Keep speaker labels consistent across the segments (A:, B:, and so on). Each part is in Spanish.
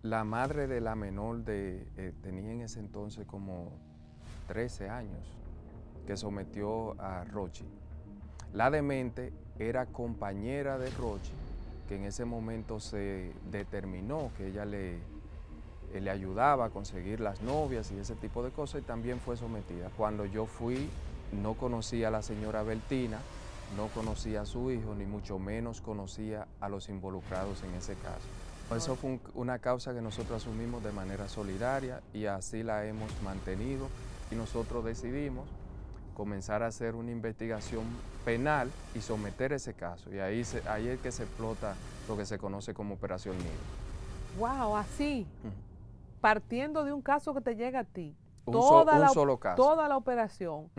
A: La madre de la menor tenía en ese entonces como 13 años, que sometió a Rochi. La demente era compañera de Rochi, que en ese momento se determinó que ella le ayudaba a conseguir las novias y ese tipo de cosas, y también fue sometida. Cuando yo fui, no conocía a la señora Bertina, no conocía a su hijo, ni mucho menos conocía a los involucrados en ese caso. Eso fue una causa que nosotros asumimos de manera solidaria y así la hemos mantenido, y nosotros decidimos comenzar a hacer una investigación penal y someter ese caso, y ahí es que se explota lo que se conoce como Operación Nido.
B: Wow, así, partiendo de un caso que te llega a ti,
A: Un solo caso.
B: toda la operación.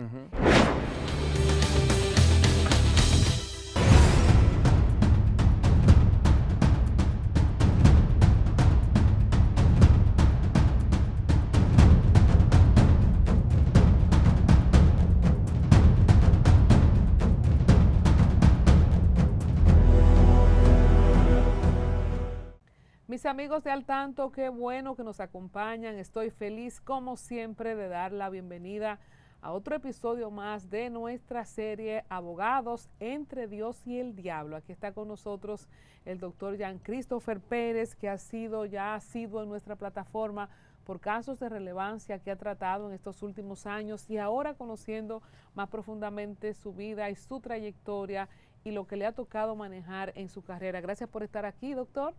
B: Mis amigos de Al Tanto, qué bueno que nos acompañan. Estoy feliz, como siempre, de dar la bienvenida a otro episodio más de nuestra serie Abogados entre Dios y el Diablo. Aquí está con nosotros el doctor Jean Christopher Pérez, que ha sido en nuestra plataforma por casos de relevancia que ha tratado en estos últimos años, y ahora conociendo más profundamente su vida y su trayectoria y lo que le ha tocado manejar en su carrera. Gracias por estar aquí, doctor.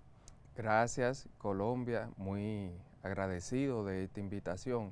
A: Gracias, Colombia, muy agradecido de esta invitación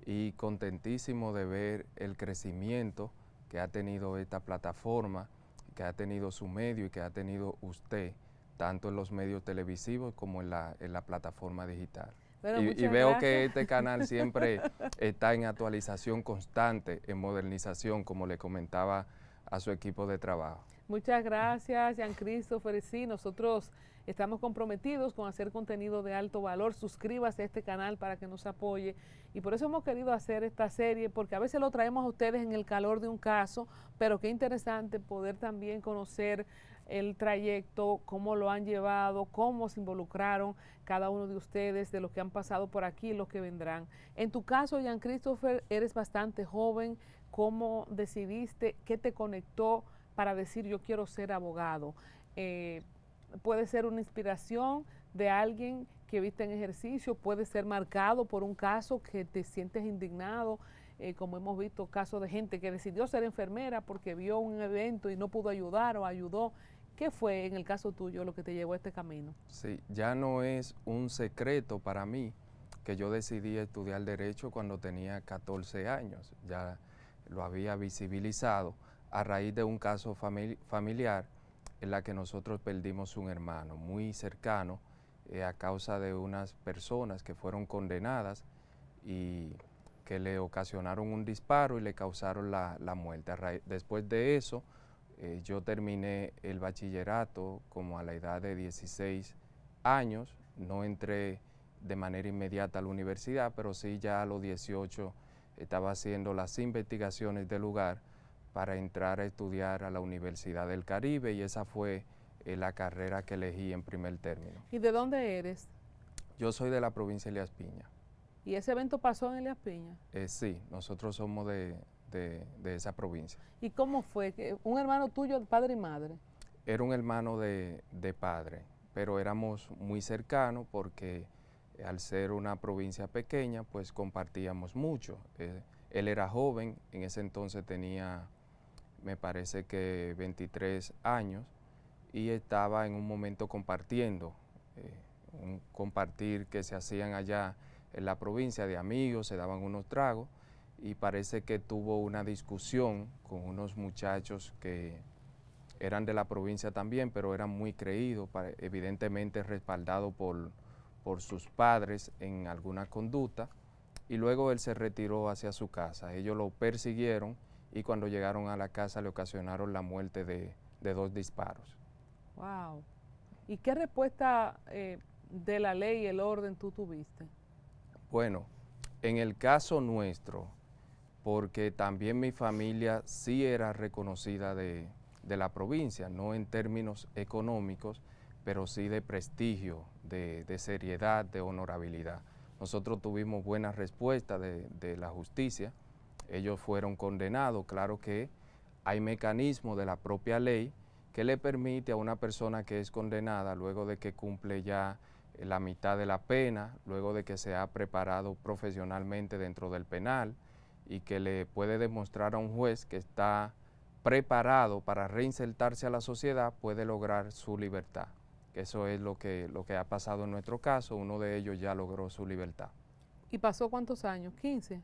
A: y contentísimo de ver el crecimiento que ha tenido esta plataforma, que ha tenido su medio y que ha tenido usted, tanto en los medios televisivos como en la plataforma digital. Y veo que este canal siempre está en actualización constante, en modernización, como le comentaba a su equipo de trabajo.
B: Muchas gracias, Jean Christopher. Sí, nosotros estamos comprometidos con hacer contenido de alto valor. Suscríbase a este canal para que nos apoye, y por eso hemos querido hacer esta serie, porque a veces lo traemos a ustedes en el calor de un caso, pero qué interesante poder también conocer el trayecto, cómo lo han llevado, cómo se involucraron cada uno de ustedes, de los que han pasado por aquí y los que vendrán. En tu caso, Jean Christopher, eres bastante joven. ¿Cómo decidiste? ¿Qué te conectó para decir yo quiero ser abogado? Puede ser una inspiración de alguien que viste en ejercicio, puede ser marcado por un caso que te sientes indignado, como hemos visto casos de gente que decidió ser enfermera porque vio un evento y no pudo ayudar o ayudó. ¿Qué fue en el caso tuyo lo que te llevó a este camino?
A: Sí, ya no es un secreto para mí que yo decidí estudiar Derecho cuando tenía 14 años, ya lo había visibilizado a raíz de un caso familiar en la que nosotros perdimos un hermano muy cercano a causa de unas personas que fueron condenadas y que le ocasionaron un disparo y le causaron la muerte. Después de eso, yo terminé el bachillerato como a la edad de 16 años, no entré de manera inmediata a la universidad, pero sí ya a los 18 estaba haciendo las investigaciones del lugar para entrar a estudiar a la Universidad del Caribe, y esa fue la carrera que elegí en primer término.
B: ¿Y de dónde eres?
A: Yo soy de la provincia de Elías Piña.
B: ¿Y ese evento pasó en Elías Piña?
A: Sí, nosotros somos de esa provincia.
B: ¿Y cómo fue? ¿Un hermano tuyo, padre y madre?
A: Era un hermano de padre, pero éramos muy cercanos porque al ser una provincia pequeña, pues compartíamos mucho. Él era joven, en ese entonces tenía, me parece que 23 años, y estaba en un momento compartiendo, un compartir que se hacían allá en la provincia de amigos, se daban unos tragos, y parece que tuvo una discusión con unos muchachos que eran de la provincia también, pero eran muy creídos, evidentemente respaldados por sus padres en alguna conducta, y luego él se retiró hacia su casa. Ellos lo persiguieron y cuando llegaron a la casa le ocasionaron la muerte de 2 disparos.
B: Wow. ¿Y qué respuesta de la ley y el orden tú tuviste?
A: Bueno, en el caso nuestro, porque también mi familia sí era reconocida de la provincia, no en términos económicos, pero sí de prestigio, de seriedad, de honorabilidad. Nosotros tuvimos buena respuesta de la justicia, ellos fueron condenados. Claro que hay mecanismos de la propia ley que le permite a una persona que es condenada, luego de que cumple ya la mitad de la pena, luego de que se ha preparado profesionalmente dentro del penal y que le puede demostrar a un juez que está preparado para reinsertarse a la sociedad, puede lograr su libertad. Eso es lo que ha pasado en nuestro caso. Uno de ellos ya logró su libertad.
B: ¿Y pasó cuántos años? ¿15?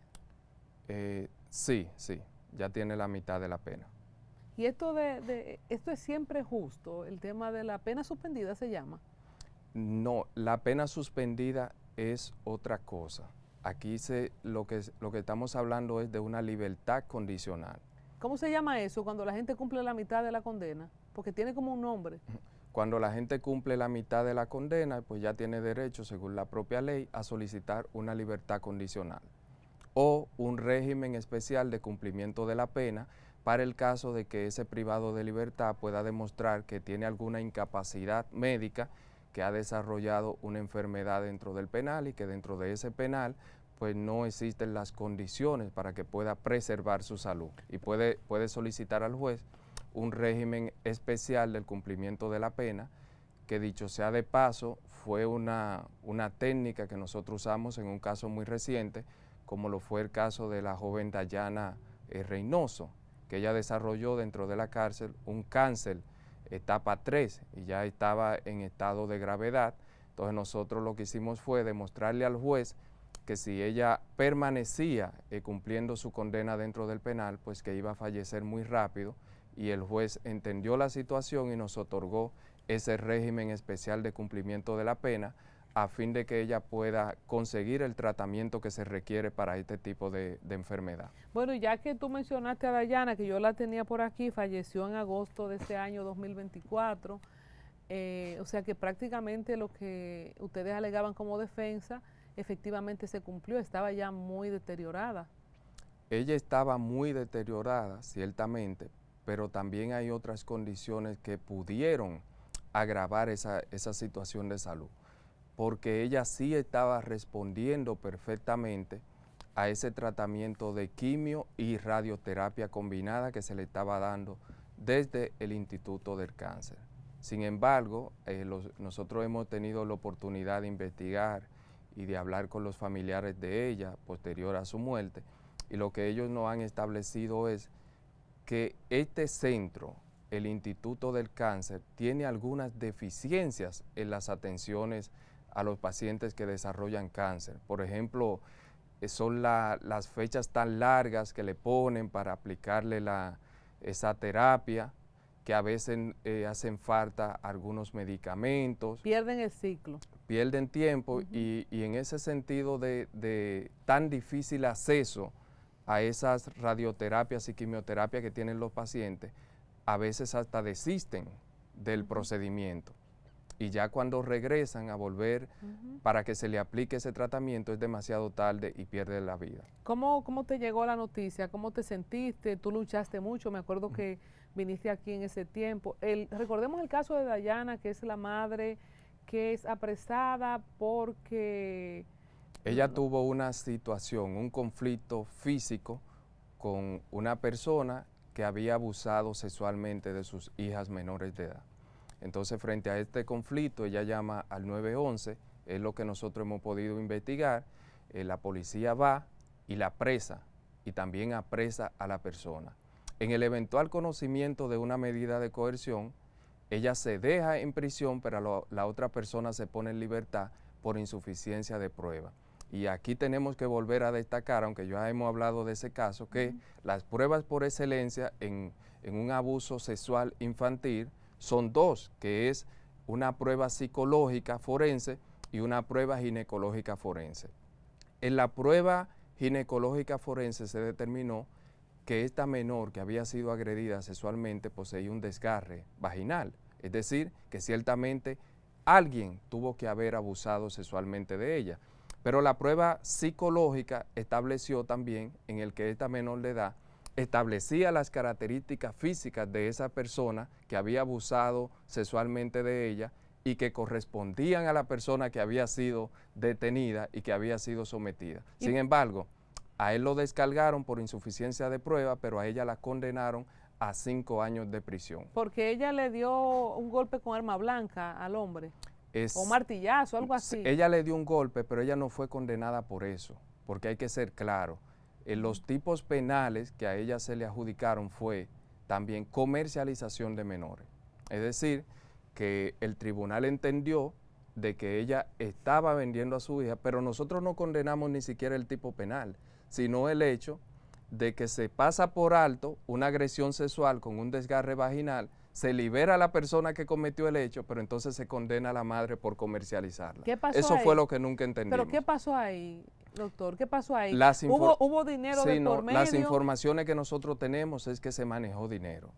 A: Sí, ya tiene la mitad de la pena.
B: ¿Y esto esto es siempre justo? ¿El tema de la pena suspendida se llama?
A: No, la pena suspendida es otra cosa. Aquí lo que estamos hablando es de una libertad condicional.
B: ¿Cómo se llama eso cuando la gente cumple la mitad de la condena? Porque tiene como un nombre.
A: Cuando la gente cumple la mitad de la condena, pues ya tiene derecho, según la propia ley, a solicitar una libertad condicional o un régimen especial de cumplimiento de la pena para el caso de que ese privado de libertad pueda demostrar que tiene alguna incapacidad médica, que ha desarrollado una enfermedad dentro del penal y que dentro de ese penal pues no existen las condiciones para que pueda preservar su salud, y puede solicitar al juez un régimen especial del cumplimiento de la pena, que dicho sea de paso fue una técnica que nosotros usamos en un caso muy reciente, como lo fue el caso de la joven Dayana Reynoso, que ella desarrolló dentro de la cárcel un cáncer etapa 3 y ya estaba en estado de gravedad. Entonces nosotros lo que hicimos fue demostrarle al juez que si ella permanecía cumpliendo su condena dentro del penal, pues que iba a fallecer muy rápido, y el juez entendió la situación y nos otorgó ese régimen especial de cumplimiento de la pena a fin de que ella pueda conseguir el tratamiento que se requiere para este tipo de enfermedad.
B: Bueno, ya que tú mencionaste a Dayana, que yo la tenía por aquí, falleció en agosto de este año 2024, o sea que prácticamente lo que ustedes alegaban como defensa, efectivamente se cumplió, estaba ya muy deteriorada.
A: Ella estaba muy deteriorada, ciertamente, pero también hay otras condiciones que pudieron agravar esa situación de salud, porque ella sí estaba respondiendo perfectamente a ese tratamiento de quimio y radioterapia combinada que se le estaba dando desde el Instituto del Cáncer. Sin embargo, nosotros hemos tenido la oportunidad de investigar y de hablar con los familiares de ella posterior a su muerte, y lo que ellos nos han establecido es que este centro, el Instituto del Cáncer, tiene algunas deficiencias en las atenciones a los pacientes que desarrollan cáncer. Por ejemplo, son las fechas tan largas que le ponen para aplicarle esa terapia, que a veces hacen falta algunos medicamentos.
B: Pierden el ciclo.
A: Pierden tiempo, y en ese sentido de tan difícil acceso a esas radioterapias y quimioterapias que tienen los pacientes, a veces hasta desisten del procedimiento. Y ya cuando regresan a volver para que se le aplique ese tratamiento es demasiado tarde y pierde la vida.
B: ¿Cómo te llegó la noticia? ¿Cómo te sentiste? Tú luchaste mucho, me acuerdo que viniste aquí en ese tiempo. Recordemos el caso de Dayana, que es la madre que es apresada porque...
A: Ella tuvo una situación, un conflicto físico con una persona que había abusado sexualmente de sus hijas menores de edad. Entonces, frente a este conflicto, ella llama al 911, es lo que nosotros hemos podido investigar. La policía va y la apresa, y también apresa a la persona. En el eventual conocimiento de una medida de coerción, ella se deja en prisión, pero la otra persona se pone en libertad por insuficiencia de prueba. Y aquí tenemos que volver a destacar, aunque ya hemos hablado de ese caso, que las pruebas por excelencia en un abuso sexual infantil son dos, que es una prueba psicológica forense y una prueba ginecológica forense. En la prueba ginecológica forense se determinó que esta menor que había sido agredida sexualmente poseía un desgarre vaginal, es decir, que ciertamente alguien tuvo que haber abusado sexualmente de ella. Pero la prueba psicológica estableció también en el que esta menor de edad establecía las características físicas de esa persona que había abusado sexualmente de ella, y que correspondían a la persona que había sido detenida y que había sido sometida. Sin embargo, a él lo descargaron por insuficiencia de prueba, pero a ella la condenaron a 5 años de prisión.
B: Porque ella le dio un golpe con arma blanca al hombre, o un martillazo, algo así.
A: Ella le dio un golpe, pero ella no fue condenada por eso, porque hay que ser claro. Los tipos penales que a ella se le adjudicaron fue también comercialización de menores. Es decir, que el tribunal entendió de que ella estaba vendiendo a su hija, pero nosotros no condenamos ni siquiera el tipo penal, sino el hecho de que se pasa por alto una agresión sexual con un desgarre vaginal, se libera a la persona que cometió el hecho, pero entonces se condena a la madre por comercializarla.
B: ¿Qué pasó
A: Eso
B: ahí?
A: fue lo que nunca entendimos.
B: ¿Pero qué pasó ahí, doctor? ¿Qué pasó ahí? ¿Hubo dinero
A: sí,
B: de por medio?
A: Las informaciones que nosotros tenemos es que se manejó dinero,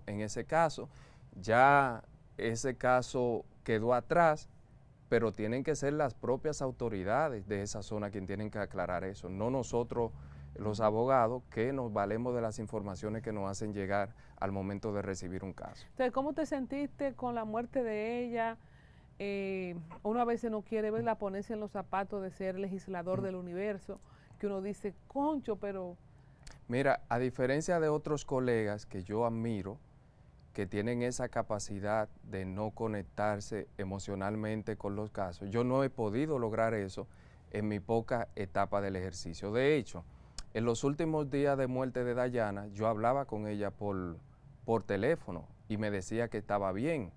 A: en ese caso. Ya ese caso quedó atrás, pero tienen que ser las propias autoridades de esa zona quienes tienen que aclarar eso, no nosotros los abogados que nos valemos de las informaciones que nos hacen llegar al momento de recibir un caso.
B: Entonces, ¿cómo te sentiste con la muerte de ella? Uno a veces no quiere verla ponerse en los zapatos de ser legislador del universo, que uno dice, concho, pero...
A: Mira, a diferencia de otros colegas que yo admiro, que tienen esa capacidad de no conectarse emocionalmente con los casos, yo no he podido lograr eso en mi poca etapa del ejercicio. De hecho, en los últimos días de muerte de Dayana, yo hablaba con ella por teléfono y me decía que estaba bien.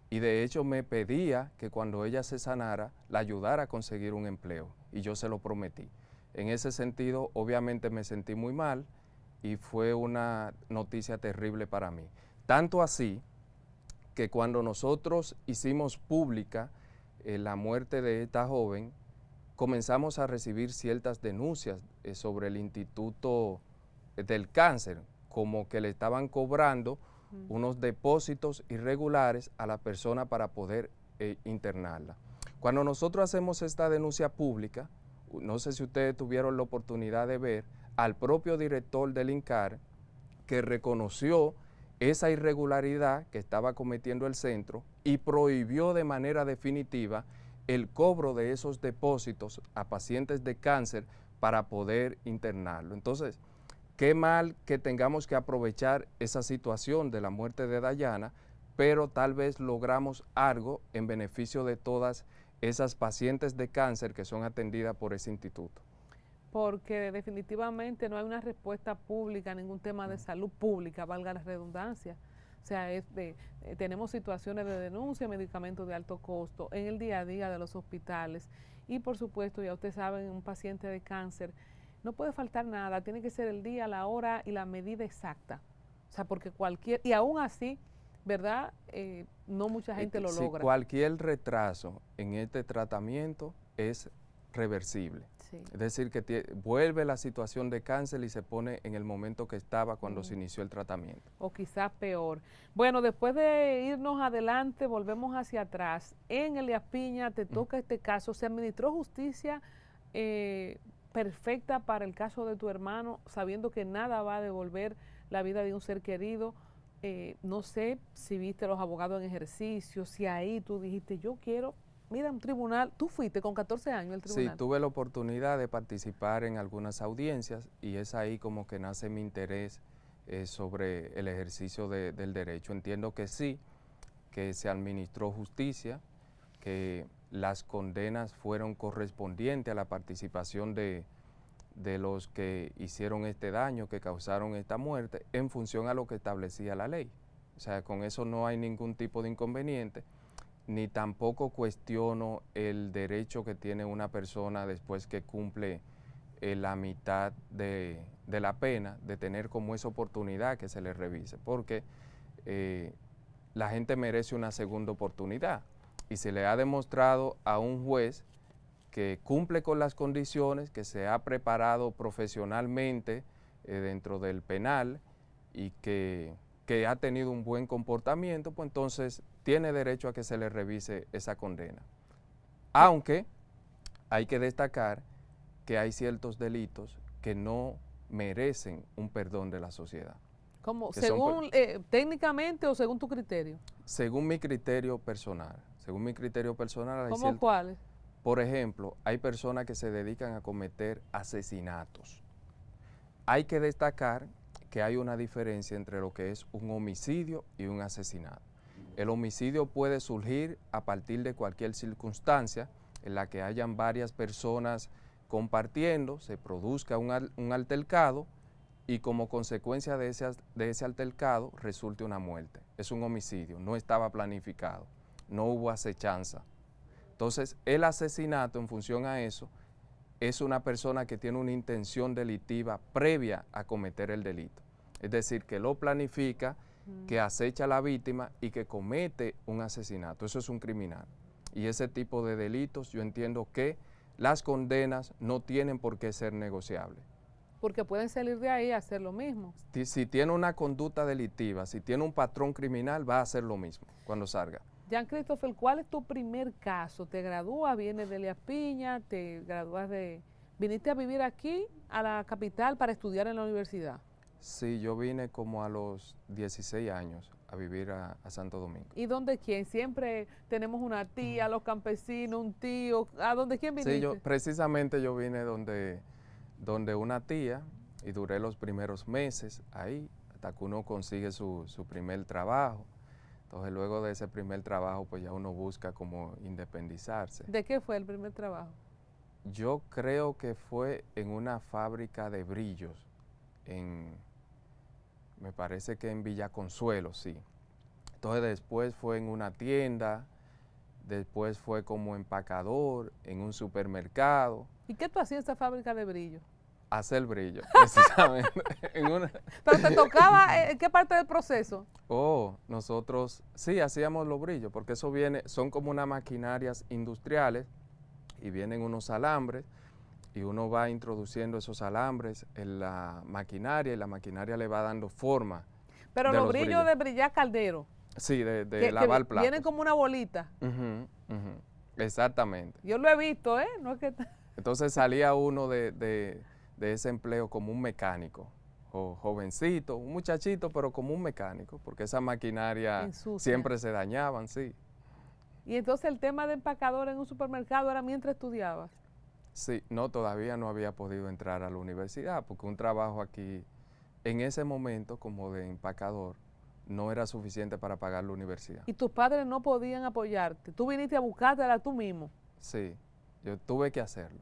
A: Y de hecho me pedía que cuando ella se sanara, la ayudara a conseguir un empleo. Y yo se lo prometí. En ese sentido, obviamente me sentí muy mal y fue una noticia terrible para mí. Tanto así que cuando nosotros hicimos pública la muerte de esta joven, comenzamos a recibir ciertas denuncias sobre el Instituto del Cáncer, como que le estaban cobrando unos depósitos irregulares a la persona para poder internarla. Cuando nosotros hacemos esta denuncia pública, no sé si ustedes tuvieron la oportunidad de ver al propio director del INCAR que reconoció esa irregularidad que estaba cometiendo el centro y prohibió de manera definitiva el cobro de esos depósitos a pacientes de cáncer para poder internarlo. Entonces, qué mal que tengamos que aprovechar esa situación de la muerte de Dayana, pero tal vez logramos algo en beneficio de todas esas pacientes de cáncer que son atendidas por ese instituto.
B: Porque definitivamente no hay una respuesta pública a ningún tema de salud pública, valga la redundancia. O sea, tenemos situaciones de denuncia, medicamentos de alto costo en el día a día de los hospitales y por supuesto, ya ustedes saben, un paciente de cáncer no puede faltar nada, tiene que ser el día, la hora y la medida exacta. O sea, porque y aún así, ¿verdad? No mucha gente lo logra.
A: Cualquier retraso en este tratamiento es reversible. Sí. Es decir, que vuelve la situación de cáncer y se pone en el momento que estaba cuando se inició el tratamiento.
B: O quizás peor. Bueno, después de irnos adelante, volvemos hacia atrás. En Elías Piña te toca este caso. ¿Se administró justicia perfecta para el caso de tu hermano, sabiendo que nada va a devolver la vida de un ser querido? No sé si viste a los abogados en ejercicio, si ahí tú dijiste, yo quiero... Mira, un tribunal, tú fuiste con 14 años al tribunal.
A: Sí, tuve la oportunidad de participar en algunas audiencias y es ahí como que nace mi interés sobre el ejercicio del derecho. Entiendo que sí, que se administró justicia, que las condenas fueron correspondientes a la participación de los que hicieron este daño, que causaron esta muerte, en función a lo que establecía la ley. O sea, con eso no hay ningún tipo de inconveniente, ni tampoco cuestiono el derecho que tiene una persona después que cumple la mitad de la pena, de tener como esa oportunidad que se le revise, porque la gente merece una segunda oportunidad y se le ha demostrado a un juez que cumple con las condiciones, que se ha preparado profesionalmente dentro del penal y que ha tenido un buen comportamiento, pues entonces tiene derecho a que se le revise esa condena. Aunque hay que destacar que hay ciertos delitos que no merecen un perdón de la sociedad.
B: ¿Cómo?
A: que
B: ¿Según técnicamente o según tu criterio?
A: según mi criterio personal. Según mi criterio personal, hay
B: ¿Cómo cuáles?
A: por ejemplo, hay personas que se dedican a cometer asesinatos. Hay que destacar que hay una diferencia entre lo que es un homicidio y un asesinato. El homicidio puede surgir a partir de cualquier circunstancia en la que hayan varias personas compartiendo, se produzca un altercado y como consecuencia de ese altercado resulte una muerte. Es un homicidio, no estaba planificado, no hubo acechanza. Entonces, el asesinato, en función a eso, es una persona que tiene una intención delictiva previa a cometer el delito. Es decir, que lo planifica, que acecha a la víctima y que comete un asesinato. Eso es un criminal. Y ese tipo de delitos, yo entiendo que las condenas no tienen por qué ser negociables.
B: Porque pueden salir de ahí a hacer lo mismo.
A: Si tiene una conducta delictiva, si tiene un patrón criminal, va a hacer lo mismo cuando salga.
B: Jean Christopher, ¿cuál es tu primer caso? ¿Te gradúas, vienes de Elías Piña, te gradúas viniste a vivir aquí, a la capital, para estudiar en la universidad?
A: Sí, yo vine como a los 16 años a vivir a Santo Domingo.
B: ¿Y dónde quién? Siempre tenemos una tía, los campesinos, un tío. ¿A dónde quién viniste?
A: Sí, precisamente yo vine donde una tía y duré los primeros meses ahí, hasta que uno consigue su primer trabajo. Entonces luego de ese primer trabajo pues ya uno busca como independizarse.
B: ¿De qué fue el primer trabajo?
A: Yo creo que fue en una fábrica de brillos, me parece que en Villa Consuelo, sí. Entonces después fue en una tienda, después fue como empacador en un supermercado.
B: ¿Y qué tú hacías en esa fábrica de brillo?
A: Hacer brillo, precisamente.
B: ¿Pero te tocaba en qué parte del proceso?
A: Nosotros sí hacíamos los brillos, porque eso son como unas maquinarias industriales y vienen unos alambres y uno va introduciendo esos alambres en la maquinaria y la maquinaria le va dando forma.
B: Pero los brillos de brillar caldero.
A: Sí, de lavar platos.
B: Vienen como una bolita.
A: Exactamente.
B: Yo lo he visto, ¿eh? No es que...
A: Entonces salía uno de ese empleo como un mecánico, jovencito, un muchachito, pero como un mecánico, porque esas maquinarias siempre se dañaban, sí.
B: Y entonces el tema de empacador en un supermercado era mientras estudiabas.
A: Sí, no, todavía no había podido entrar a la universidad, porque un trabajo aquí, en ese momento, como de empacador, no era suficiente para pagar la universidad.
B: ¿Y tus padres no podían apoyarte? ¿Tú viniste a buscártela tú mismo?
A: Sí, yo tuve que hacerlo.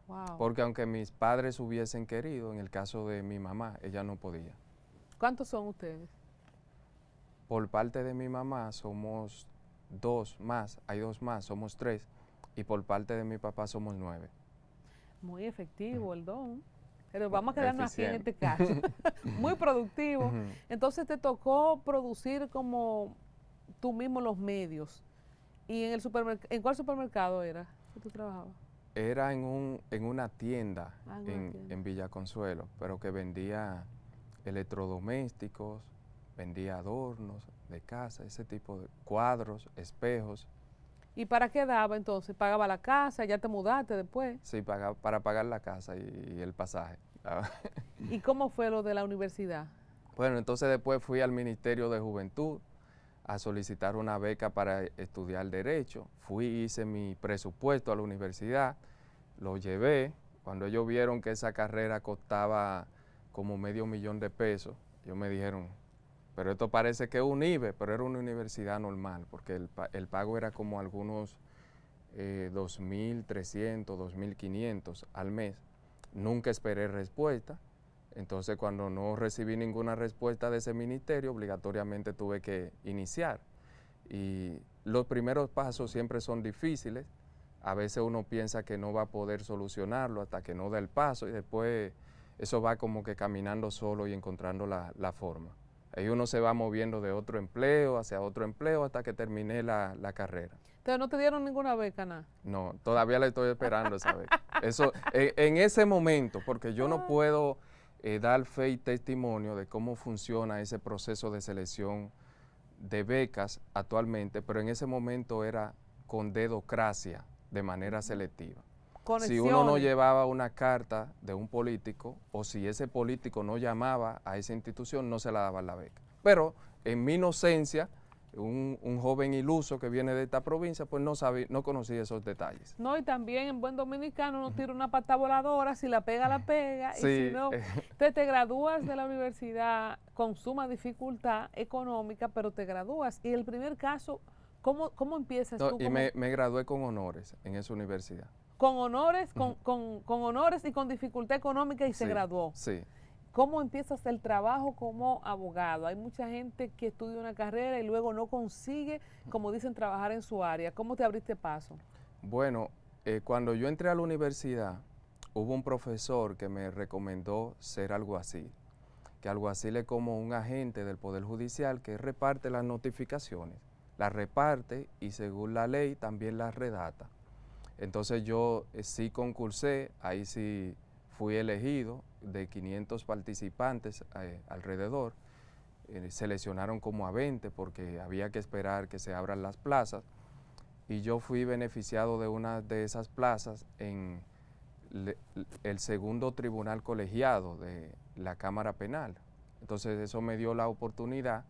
B: Wow.
A: Porque aunque mis padres hubiesen querido, en el caso de mi mamá, ella no podía.
B: ¿Cuántos son ustedes?
A: Por parte de mi mamá somos hay dos más, somos 3, y por parte de mi papá somos 9.
B: Muy efectivo el don. Pero vamos a quedarnos aquí en este caso. Muy productivo. Entonces te tocó producir como tú mismo los medios. ¿Y en ¿en cuál supermercado era que tú trabajabas?
A: Era en una tienda en Villa Consuelo, pero que vendía electrodomésticos, vendía adornos de casa, ese tipo de cuadros, espejos.
B: ¿Y para qué daba entonces? ¿Pagaba la casa? ¿Ya te mudaste después?
A: Sí, para pagar la casa y el pasaje.
B: ¿Y cómo fue lo de la universidad?
A: Bueno, entonces después fui al Ministerio de Juventud a solicitar una beca para estudiar Derecho. Hice mi presupuesto a la universidad, lo llevé. Cuando ellos vieron que esa carrera costaba como $500,000, ellos me dijeron, pero esto parece que es un IBE, pero era una universidad normal, porque el pago era como algunos 2.300, 2.500 al mes. Nunca esperé respuesta. Entonces, cuando no recibí ninguna respuesta de ese ministerio, obligatoriamente tuve que iniciar. Y los primeros pasos siempre son difíciles. A veces uno piensa que no va a poder solucionarlo hasta que no da el paso y después eso va como que caminando solo y encontrando la forma. Ahí uno se va moviendo de otro empleo hacia otro empleo hasta que terminé la carrera.
B: ¿Entonces no te dieron ninguna beca, nada?
A: No, todavía la estoy esperando esa beca. Eso, en ese momento, porque yo no puedo dar fe y testimonio de cómo funciona ese proceso de selección de becas actualmente, pero en ese momento era con dedocracia, de manera selectiva. si uno no
B: conexiones.
A: llevaba una carta de un político o si ese político no llamaba a esa institución, no se la daban la beca. Pero en mi inocencia, un joven iluso que viene de esta provincia, pues no sabía, no conocía esos detalles.
B: No, y también en buen dominicano uno tira una pata voladora, si la pega, la pega, y si
A: Sí,
B: no, entonces te gradúas de la universidad con suma dificultad económica, pero te gradúas. Y el primer caso, ¿cómo empiezas
A: no,
B: tú?
A: y me gradué con honores en esa universidad.
B: Con honores, con honores y con dificultad económica y se
A: Sí,
B: graduó.
A: sí.
B: ¿Cómo empiezas el trabajo como abogado? Hay mucha gente que estudia una carrera y luego no consigue, como dicen, trabajar en su área. ¿Cómo te abriste paso?
A: Bueno, cuando yo entré a la universidad, hubo un profesor que me recomendó ser alguacil, que alguacil es como un agente del Poder Judicial que reparte las notificaciones, las reparte y según la ley también las redacta. Entonces yo sí concursé, ahí sí fui elegido de 500 participantes alrededor, seleccionaron como a 20 porque había que esperar que se abran las plazas y yo fui beneficiado de una de esas plazas en el segundo tribunal colegiado de la Cámara Penal. Entonces eso me dio la oportunidad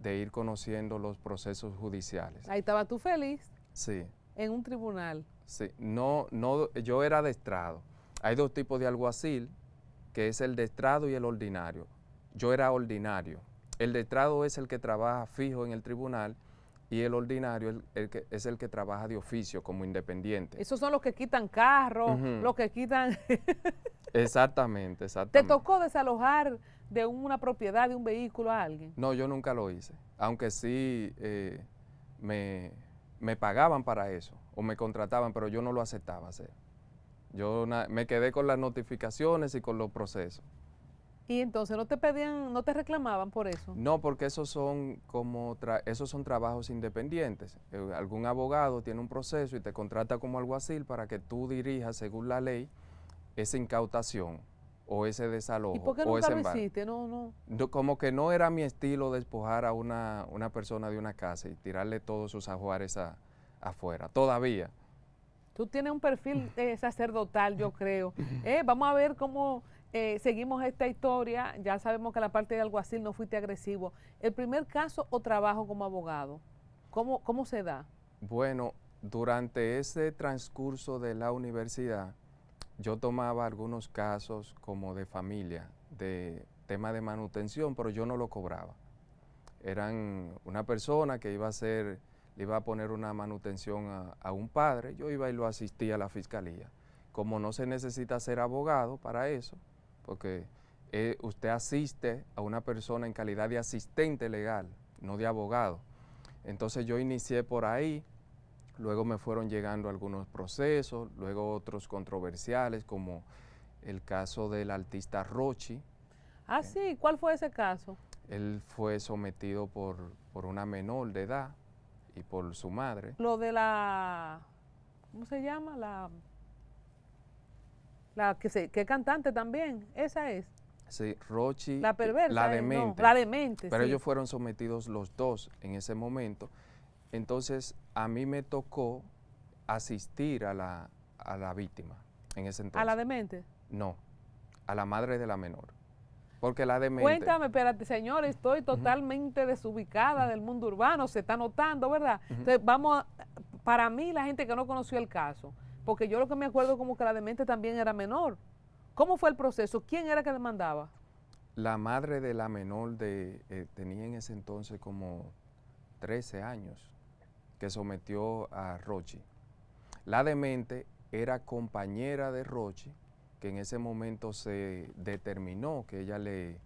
A: de ir conociendo los procesos judiciales.
B: Ahí estaba tú feliz
A: Sí,
B: en un tribunal.
A: sí. No, yo era de estrado. Hay dos tipos de alguacil, que es el de estrado y el ordinario. Yo era ordinario. El de estrado es el que trabaja fijo en el tribunal y el ordinario es el que trabaja de oficio como independiente.
B: Esos son los que quitan carros,
A: Ujú.
B: los que quitan...
A: Exactamente,
B: ¿Te
A: exactamente.
B: tocó desalojar de una propiedad, de un vehículo a alguien?
A: No, yo nunca lo hice, aunque sí me pagaban para eso o me contrataban, pero yo no lo aceptaba hacer. Yo me quedé con las notificaciones y con los procesos.
B: Y entonces no te pedían, no te reclamaban por eso.
A: No, porque esos son esos son trabajos independientes. Algún abogado tiene un proceso y te contrata como alguacil para que tú dirijas, según la ley, esa incautación o ese desalojo
B: ¿Y por qué
A: o
B: nunca
A: ese
B: lo
A: embargo.
B: hiciste? No.
A: Como que no era mi estilo despojar a una persona de una casa y tirarle todos sus ajuares afuera, todavía.
B: Tú tienes un perfil sacerdotal, yo creo. Vamos a ver cómo seguimos esta historia. Ya sabemos que la parte de alguacil no fuiste agresivo. ¿El primer caso o trabajo como abogado? ¿Cómo se da?
A: Bueno, durante ese transcurso de la universidad, yo tomaba algunos casos como de familia, de tema de manutención, pero yo no lo cobraba. Eran una persona que le iba a poner una manutención a un padre, yo iba y lo asistía a la fiscalía. Como no se necesita ser abogado para eso, porque usted asiste a una persona en calidad de asistente legal, no de abogado. Entonces yo inicié por ahí, luego me fueron llegando algunos procesos, luego otros controversiales, como el caso del artista Rochi.
B: Ah, sí, ¿cuál fue ese caso?
A: Él fue sometido por una menor de edad y por su madre.
B: Lo de ¿cómo se llama? Que es cantante también, esa es.
A: Sí, Rochi,
B: La perversa,
A: la
B: no,
A: demente.
B: la demente,
A: Pero
B: sí.
A: ellos fueron sometidos los dos en ese momento. Entonces, a mí me tocó asistir a la víctima en ese entonces.
B: ¿A la demente?
A: No, a la madre de la menor. Porque la demente...
B: Cuéntame, espérate, señor, estoy totalmente desubicada del mundo urbano, se está notando, ¿verdad? Entonces, para mí, la gente que no conoció el caso, porque yo lo que me acuerdo como que la demente también era menor. ¿Cómo fue el proceso? ¿Quién era que demandaba?
A: La madre de la menor tenía en ese entonces como 13 años, que sometió a Rochi. La demente era compañera de Rochi, que en ese momento se determinó que ella le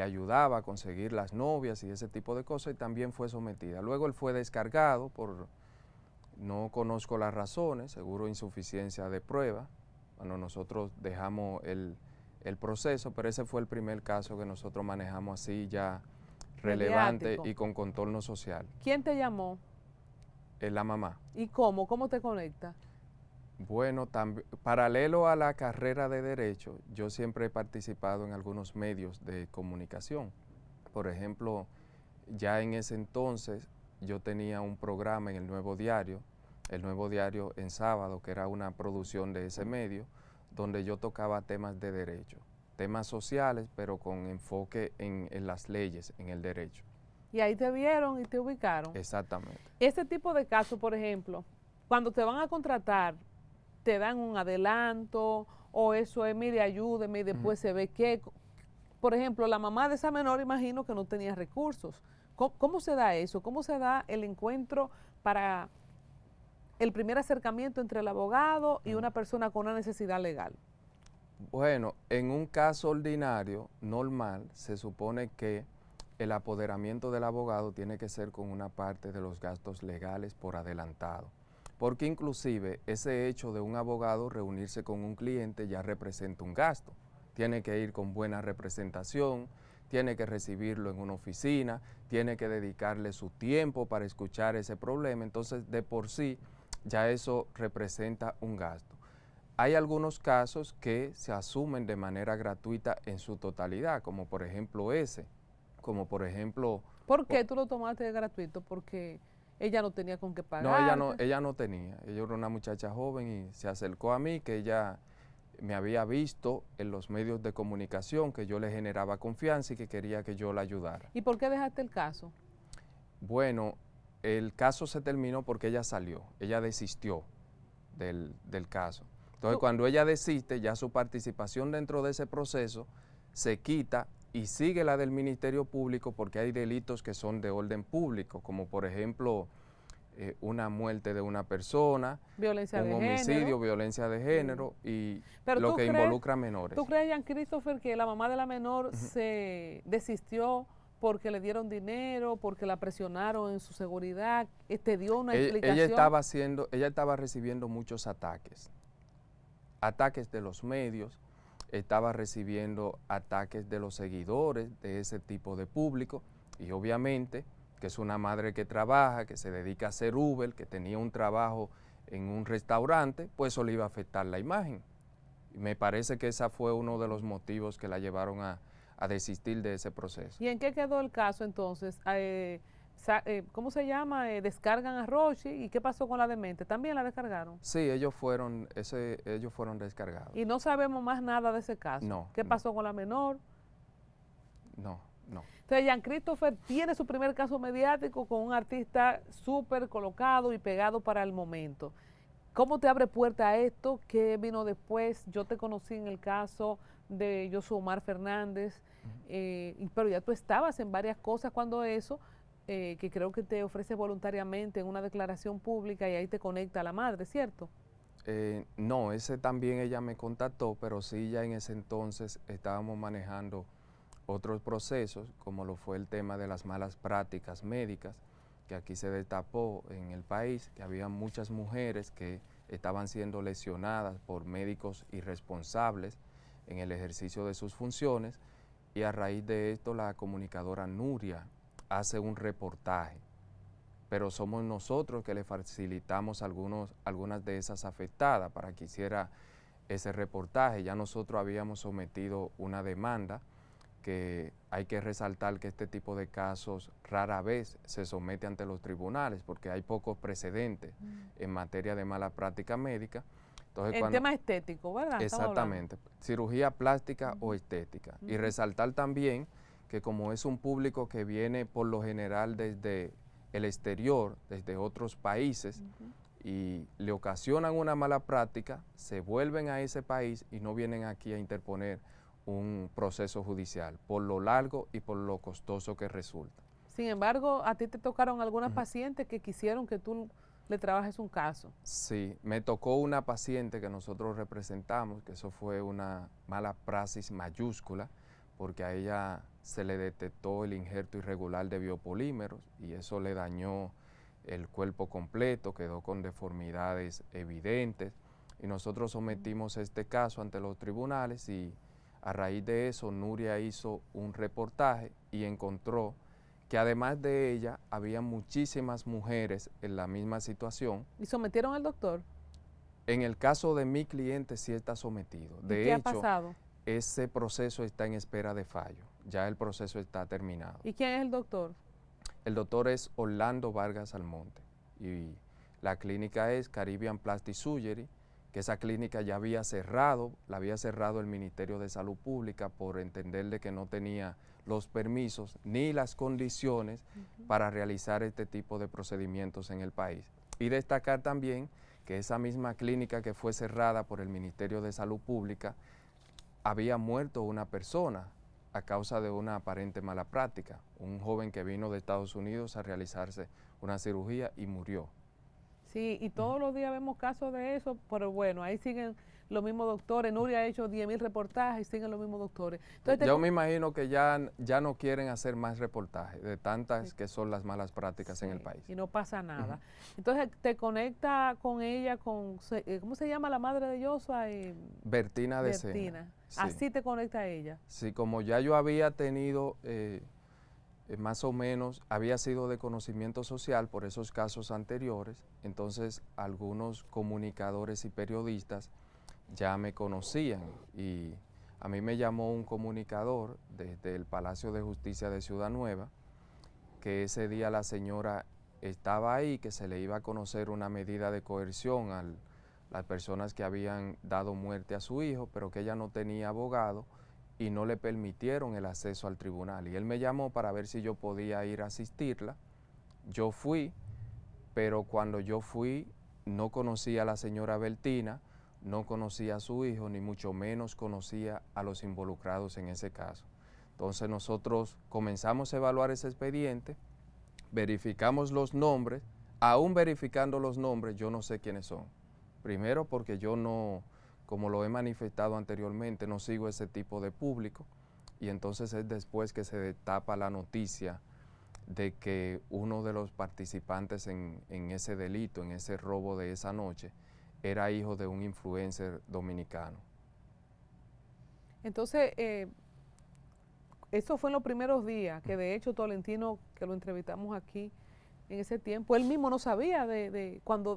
A: ayudaba a conseguir las novias y ese tipo de cosas, y también fue sometida. Luego él fue descargado no conozco las razones, seguro insuficiencia de prueba, cuando nosotros dejamos el proceso, pero ese fue el primer caso que nosotros manejamos así ya relevante
B: Mediático.
A: y con contorno social.
B: ¿Quién te llamó?
A: La mamá.
B: ¿Y cómo? ¿Cómo te conecta?
A: Bueno, paralelo a la carrera de Derecho, yo siempre he participado en algunos medios de comunicación. Por ejemplo, ya en ese entonces yo tenía un programa en el Nuevo Diario El Nuevo Diario en sábado, que era una producción de ese medio, donde yo tocaba temas de derecho, temas sociales, pero con enfoque en las leyes, en el derecho.
B: Y ahí te vieron y te ubicaron.
A: Exactamente.
B: Ese tipo de casos, por ejemplo, cuando te van a contratar, te dan un adelanto o eso es, mire, ayúdeme y después se ve que, por ejemplo, la mamá de esa menor imagino que no tenía recursos. ¿Cómo se da eso? ¿Cómo se da el encuentro para el primer acercamiento entre el abogado y una persona con una necesidad legal?
A: Bueno, en un caso ordinario, normal, se supone que el apoderamiento del abogado tiene que ser con una parte de los gastos legales por adelantado, porque inclusive ese hecho de un abogado reunirse con un cliente ya representa un gasto. Tiene que ir con buena representación, tiene que recibirlo en una oficina, tiene que dedicarle su tiempo para escuchar ese problema, entonces de por sí ya eso representa un gasto. Hay algunos casos que se asumen de manera gratuita en su totalidad, como por ejemplo ese, como por ejemplo...
B: ¿Por qué tú lo tomaste de gratuito? Porque ella no tenía con qué
A: No,
B: pagar.
A: ella no tenía, ella era una muchacha joven y se acercó a mí, que ella me había visto en los medios de comunicación, que yo le generaba confianza y que quería que yo la ayudara.
B: ¿Y por qué dejaste el caso?
A: Bueno, el caso se terminó porque ella salió, ella desistió del caso. Entonces, cuando ella desiste, ya su participación dentro de ese proceso se quita y sigue la del Ministerio Público, porque hay delitos que son de orden público, como por ejemplo una muerte de una persona,
B: Violencia de
A: un homicidio,
B: género.
A: violencia de género y
B: Pero
A: lo que involucra a menores.
B: ¿Tú crees, Jean Christopher, que la mamá de la menor se desistió porque le dieron dinero, porque la presionaron en su seguridad? ¿Te dio una explicación?
A: Ella estaba recibiendo muchos ataques de los medios, estaba recibiendo ataques de los seguidores de ese tipo de público, y obviamente que es una madre que trabaja, que se dedica a hacer Uber, que tenía un trabajo en un restaurante, pues eso le iba a afectar la imagen. Y me parece que ese fue uno de los motivos que la llevaron a desistir de ese proceso.
B: ¿Y en qué quedó el caso entonces? ¿Cómo se llama? Descargan a Rochi. ¿Y qué pasó con la demente? ¿También la descargaron?
A: Sí, ellos fueron descargados.
B: Y no sabemos más nada de ese caso.
A: No.
B: ¿Qué pasó con la menor?
A: No.
B: Entonces, Jean Christopher tiene su primer caso mediático con un artista súper colocado y pegado para el momento. ¿Cómo te abre puerta a esto? ¿Qué vino después? Yo te conocí en el caso de Josué Omar Fernández, pero ya tú estabas en varias cosas cuando eso, que creo que te ofrece voluntariamente en una declaración pública y ahí te conecta a la madre, ¿cierto?
A: No, ese también ella me contactó, pero sí ya en ese entonces estábamos manejando otros procesos, como lo fue el tema de las malas prácticas médicas, que aquí se destapó en el país, que había muchas mujeres que estaban siendo lesionadas por médicos irresponsables en el ejercicio de sus funciones, y a raíz de esto la comunicadora Nuria hace un reportaje, pero somos nosotros que le facilitamos algunas de esas afectadas para que hiciera ese reportaje. Ya nosotros habíamos sometido una demanda, que hay que resaltar que este tipo de casos rara vez se somete ante los tribunales porque hay pocos precedentes en materia de mala práctica médica. Entonces,
B: el tema estético, ¿verdad?
A: Exactamente, cirugía plástica o estética. Y resaltar también que como es un público que viene por lo general desde el exterior, desde otros países, y le ocasionan una mala práctica, se vuelven a ese país y no vienen aquí a interponer un proceso judicial, por lo largo y por lo costoso que resulta.
B: Sin embargo, a ti te tocaron algunas pacientes que quisieron que tú le trabajes un caso.
A: Sí, me tocó una paciente que nosotros representamos, que eso fue una mala praxis mayúscula, porque a ella se le detectó el injerto irregular de biopolímeros y eso le dañó el cuerpo completo, quedó con deformidades evidentes, y nosotros sometimos este caso ante los tribunales, y a raíz de eso Nuria hizo un reportaje y encontró que además de ella había muchísimas mujeres en la misma situación.
B: ¿Y sometieron al doctor?
A: En el caso de mi cliente sí está sometido. De
B: ¿Qué
A: hecho,
B: ha pasado?
A: Ese proceso está en espera de fallo. Ya el proceso está terminado.
B: ¿Y quién es el doctor?
A: El doctor es Orlando Vargas Almonte y La clínica es Caribbean Plastic Surgery, que esa clínica ya había cerrado, la había cerrado el Ministerio de Salud Pública por entender de que no tenía los permisos ni las condiciones para realizar este tipo de procedimientos en el país. Y destacar también que esa misma clínica que fue cerrada por el Ministerio de Salud Pública, había muerto una persona a causa de una aparente mala práctica, un joven que vino de Estados Unidos a realizarse una cirugía y murió.
B: Sí, y todos los días vemos casos de eso, pero bueno, ahí siguen los mismos doctores. Nuria ha hecho 10.000 reportajes y siguen los mismos doctores. Entonces,
A: yo me imagino que ya no quieren hacer más reportajes de tantas que son las malas prácticas en el país.
B: Y no pasa nada. Entonces te conecta con ella, ¿cómo se llama la madre de Yoshua?
A: Bertina de Sena.
B: Sí. Así te conecta a ella.
A: Sí, como ya yo había tenido... más o menos había sido de conocimiento social por esos casos anteriores, entonces algunos comunicadores y periodistas ya me conocían y a mí me llamó un comunicador desde el Palacio de Justicia de Ciudad Nueva, que ese día la señora estaba ahí, que se le iba a conocer una medida de coerción a las personas que habían dado muerte a su hijo, pero que ella no tenía abogado y no le permitieron el acceso al tribunal. Y él me llamó para ver si yo podía ir a asistirla. Yo fui, pero cuando yo fui no conocía a la señora Bertina, no conocía a su hijo, ni mucho menos conocía a los involucrados en ese caso. Entonces nosotros comenzamos a evaluar ese expediente, verificamos los nombres, aún verificando los nombres yo no sé quiénes son. Primero porque yo no... como lo he manifestado anteriormente, no sigo ese tipo de público y entonces es después que se destapa la noticia de que uno de los participantes en ese delito, en ese robo de esa noche, era hijo de un influencer dominicano.
B: Entonces, eso fue en los primeros días, que de hecho Tolentino, que lo entrevistamos aquí en ese tiempo, él mismo no sabía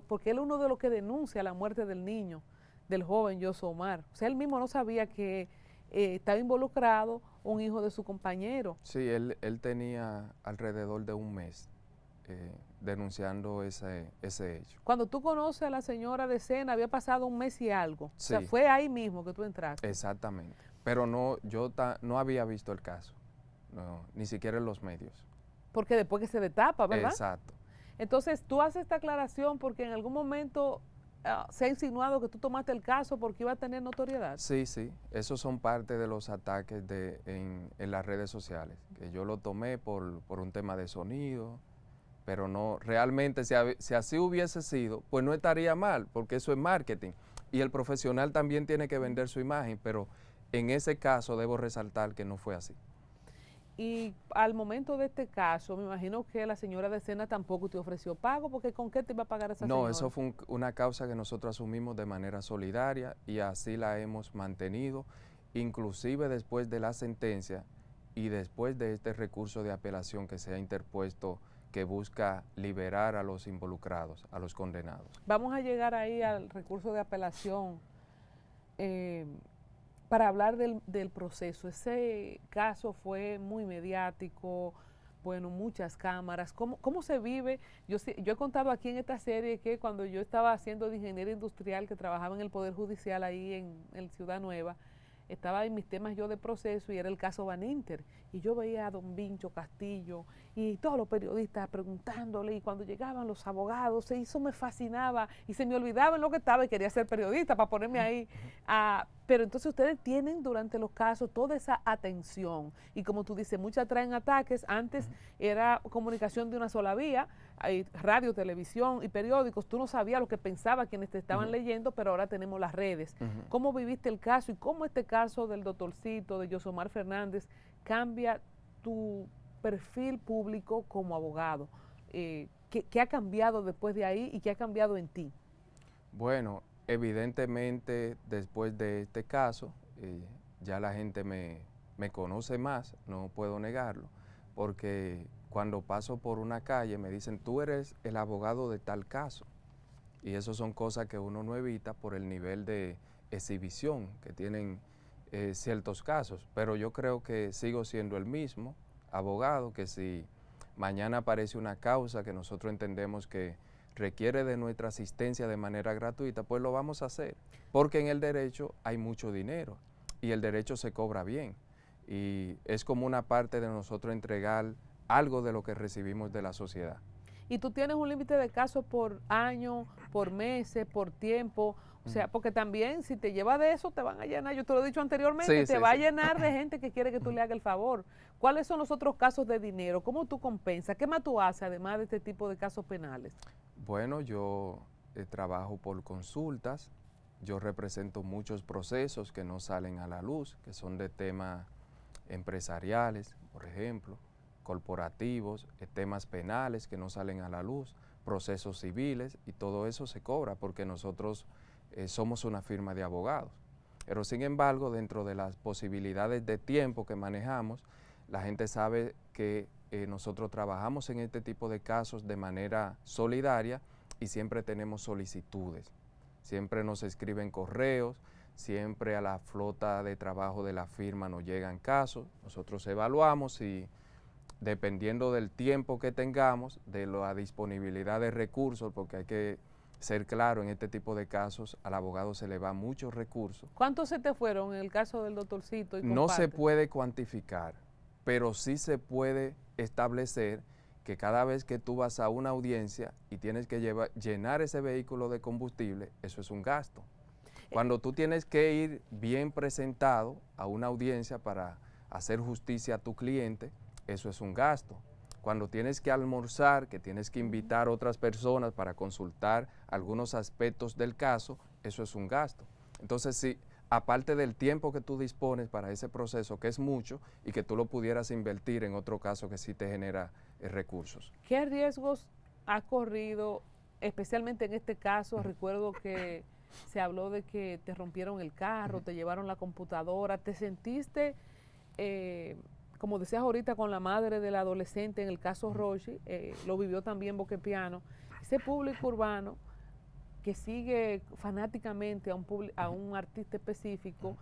B: porque él es uno de los que denuncia la muerte del niño, del joven Yoshua Omar. O sea, él mismo no sabía que estaba involucrado un hijo de su compañero.
A: Sí, él tenía alrededor de un mes denunciando ese hecho.
B: Cuando tú conoces a la señora de Sena, había pasado un mes y algo.
A: Sí.
B: O sea, fue ahí mismo que tú entraste.
A: Exactamente. Pero yo no había visto el caso, no, ni siquiera en los medios.
B: Porque después que se destapa, ¿verdad?
A: Exacto.
B: Entonces, tú haces esta aclaración porque en algún momento... ¿se ha insinuado que tú tomaste el caso porque iba a tener notoriedad?
A: Sí, sí, esos son parte de los ataques en las redes sociales, que yo lo tomé por un tema de sonido, pero no, realmente si así hubiese sido, pues no estaría mal, porque eso es marketing, y el profesional también tiene que vender su imagen, pero en ese caso debo resaltar que no fue así.
B: Y al momento de este caso, me imagino que la señora de Sena tampoco te ofreció pago, porque ¿con qué te iba a pagar esa señora?
A: No, eso fue una causa que nosotros asumimos de manera solidaria y así la hemos mantenido, inclusive después de la sentencia y después de este recurso de apelación que se ha interpuesto que busca liberar a los involucrados, a los condenados.
B: Vamos a llegar ahí al recurso de apelación. Para hablar del proceso, ese caso fue muy mediático, bueno, muchas cámaras. ¿Cómo se vive? Yo he contado aquí en esta serie que cuando yo estaba haciendo de ingeniero industrial, que trabajaba en el Poder Judicial ahí en Ciudad Nueva, estaba en mis temas yo de proceso y era el caso Baninter. Y yo veía a don Vincho Castillo y todos los periodistas preguntándole, y cuando llegaban los abogados, eso me fascinaba y se me olvidaba en lo que estaba y quería ser periodista para ponerme ahí. Pero entonces ustedes tienen durante los casos toda esa atención y como tú dices, muchas traen ataques. Antes era comunicación de una sola vía, hay radio, televisión y periódicos, tú no sabías lo que pensaban quienes te estaban leyendo, pero ahora tenemos las redes. ¿Cómo viviste el caso y cómo este caso del doctorcito, de Yoshua Omar Fernández, cambia tu perfil público como abogado? ¿Qué ha cambiado después de ahí y qué ha cambiado en ti?
A: Bueno, evidentemente después de este caso ya la gente me conoce más, no puedo negarlo, porque cuando paso por una calle me dicen, tú eres el abogado de tal caso, y eso son cosas que uno no evita por el nivel de exhibición que tienen ciertos casos, pero yo creo que sigo siendo el mismo abogado, que si mañana aparece una causa que nosotros entendemos que requiere de nuestra asistencia de manera gratuita, pues lo vamos a hacer, porque en el derecho hay mucho dinero y el derecho se cobra bien y es como una parte de nosotros entregar algo de lo que recibimos de la sociedad.
B: Y tú tienes un límite de casos por año, por meses, por tiempo, o sea, porque también si te lleva de eso te van a llenar, yo te lo he dicho anteriormente,
A: Sí,
B: te
A: sí,
B: va a
A: sí.
B: llenar de gente que quiere que tú le hagas el favor. ¿Cuáles son los otros casos de dinero? ¿Cómo tú compensas? ¿Qué más tú haces además de este tipo de casos penales?
A: Bueno, yo trabajo por consultas, yo represento muchos procesos que no salen a la luz, que son de temas empresariales, por ejemplo, corporativos, temas penales que no salen a la luz, procesos civiles, y todo eso se cobra porque nosotros somos una firma de abogados. Pero sin embargo, dentro de las posibilidades de tiempo que manejamos, la gente sabe que nosotros trabajamos en este tipo de casos de manera solidaria y siempre tenemos solicitudes. Siempre nos escriben correos, siempre a la flota de trabajo de la firma nos llegan casos, nosotros evaluamos y dependiendo del tiempo que tengamos, de la disponibilidad de recursos, porque hay que ser claro, en este tipo de casos al abogado se le va muchos recursos.
B: ¿Cuántos se te fueron en el caso del doctorcito? Y
A: No se
B: comparte.
A: puede cuantificar, pero sí se puede establecer que cada vez que tú vas a una audiencia y tienes que llenar ese vehículo de combustible, eso es un gasto. Cuando tú tienes que ir bien presentado a una audiencia para hacer justicia a tu cliente, eso es un gasto. Cuando tienes que almorzar, que tienes que invitar a otras personas para consultar algunos aspectos del caso, eso es un gasto. Entonces, sí, aparte del tiempo que tú dispones para ese proceso, que es mucho, y que tú lo pudieras invertir en otro caso que sí te genera recursos.
B: ¿Qué riesgos ha corrido, especialmente en este caso? Recuerdo que se habló de que te rompieron el carro, te llevaron la computadora, ¿te sentiste, como decías ahorita con la madre del adolescente en el caso Rochi, lo vivió también Boquepiano, ese público urbano que sigue fanáticamente a un artista específico,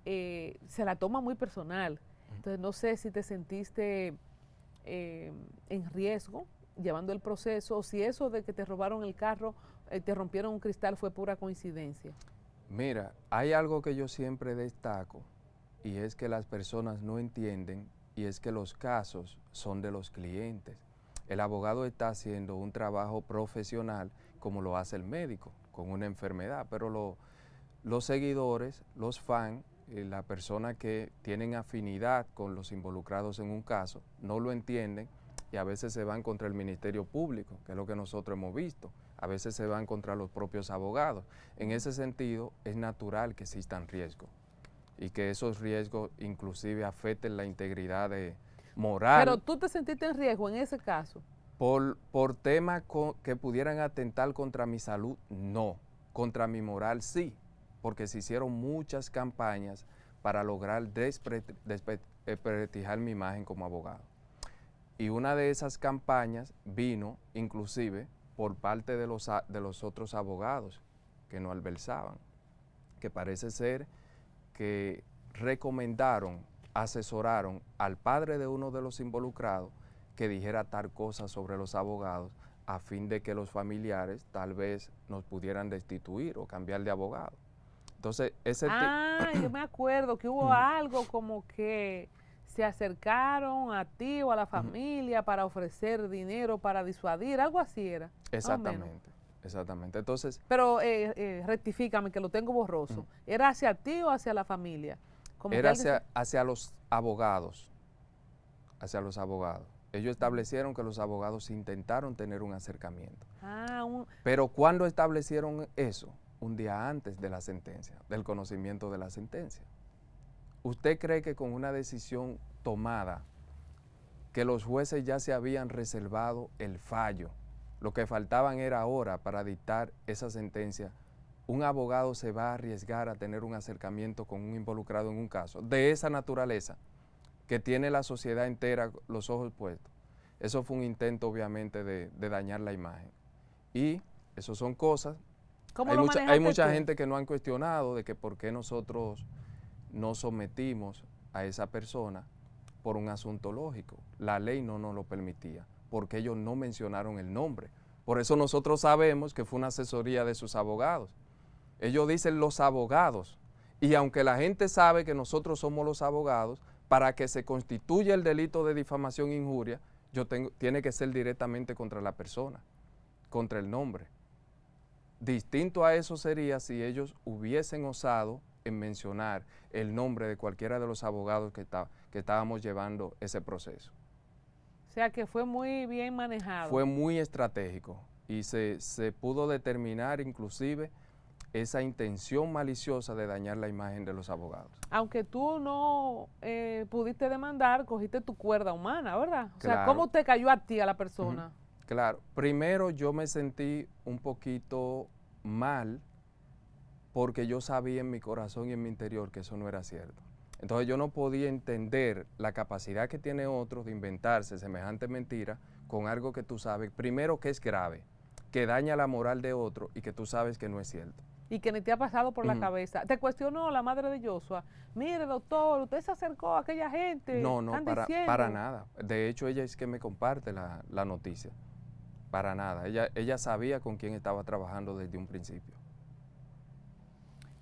B: se la toma muy personal? Entonces no sé si te sentiste en riesgo llevando el proceso, o si eso de que te robaron el carro, te rompieron un cristal fue pura coincidencia.
A: Mira, hay algo que yo siempre destaco y es que las personas no entienden y es que los casos son de los clientes. El abogado está haciendo un trabajo profesional como lo hace el médico con una enfermedad, pero los seguidores, los fans, las personas que tienen afinidad con los involucrados en un caso, no lo entienden y a veces se van contra el Ministerio Público, que es lo que nosotros hemos visto. A veces se van contra los propios abogados. En ese sentido, es natural que existan riesgos y que esos riesgos inclusive afecten la integridad moral.
B: Pero tú te sentiste en riesgo en ese caso.
A: Por temas que pudieran atentar contra mi salud, no. Contra mi moral, sí, porque se hicieron muchas campañas para lograr desprestigiar mi imagen como abogado. Y una de esas campañas vino inclusive por parte de los otros abogados que nos adversaban, que parece ser que recomendaron, asesoraron al padre de uno de los involucrados que dijera tal cosa sobre los abogados a fin de que los familiares tal vez nos pudieran destituir o cambiar de abogado. Entonces,
B: yo me acuerdo que hubo algo como que se acercaron a ti o a la familia para ofrecer dinero para disuadir, algo así era.
A: Exactamente, exactamente. Entonces,
B: pero rectifícame que lo tengo borroso. ¿Era hacia ti o hacia la familia? Como
A: era hacia los abogados, hacia los abogados. Ellos establecieron que los abogados intentaron tener un acercamiento. Pero ¿cuándo establecieron eso? Un día antes de la sentencia, del conocimiento de la sentencia. ¿Usted cree que con una decisión tomada, que los jueces ya se habían reservado el fallo, lo que faltaban era hora para dictar esa sentencia, un abogado se va a arriesgar a tener un acercamiento con un involucrado en un caso de esa naturaleza, que tiene la sociedad entera los ojos puestos? Eso fue un intento obviamente de dañar la imagen. Y eso son cosas, hay mucha gente que no han cuestionado de que por qué nosotros no sometimos a esa persona por un asunto lógico. La ley no nos lo permitía, porque ellos no mencionaron el nombre. Por eso nosotros sabemos que fue una asesoría de sus abogados. Ellos dicen los abogados. Y aunque la gente sabe que nosotros somos los abogados, para que se constituya el delito de difamación e injuria, tiene que ser directamente contra la persona, contra el nombre. Distinto a eso sería si ellos hubiesen osado en mencionar el nombre de cualquiera de los abogados que estábamos llevando ese proceso.
B: O sea que fue muy bien manejado.
A: Fue muy estratégico y se pudo determinar inclusive esa intención maliciosa de dañar la imagen de los abogados.
B: Aunque tú no pudiste demandar, cogiste tu cuerda humana, ¿verdad? O sea,
A: Claro.
B: ¿cómo te cayó a ti, a la persona?
A: Claro, primero yo me sentí un poquito mal porque yo sabía en mi corazón y en mi interior que eso no era cierto. Entonces yo no podía entender la capacidad que tiene otro de inventarse semejante mentira con algo que tú sabes, primero que es grave, que daña la moral de otro y que tú sabes que no es cierto.
B: Y que ni te ha pasado por la cabeza. Te cuestionó la madre de Joshua. Mire, doctor, usted se acercó a aquella gente.
A: No,
B: están diciendo.
A: para nada. De hecho, ella es que me comparte la noticia. Para nada. Ella sabía con quién estaba trabajando desde un principio.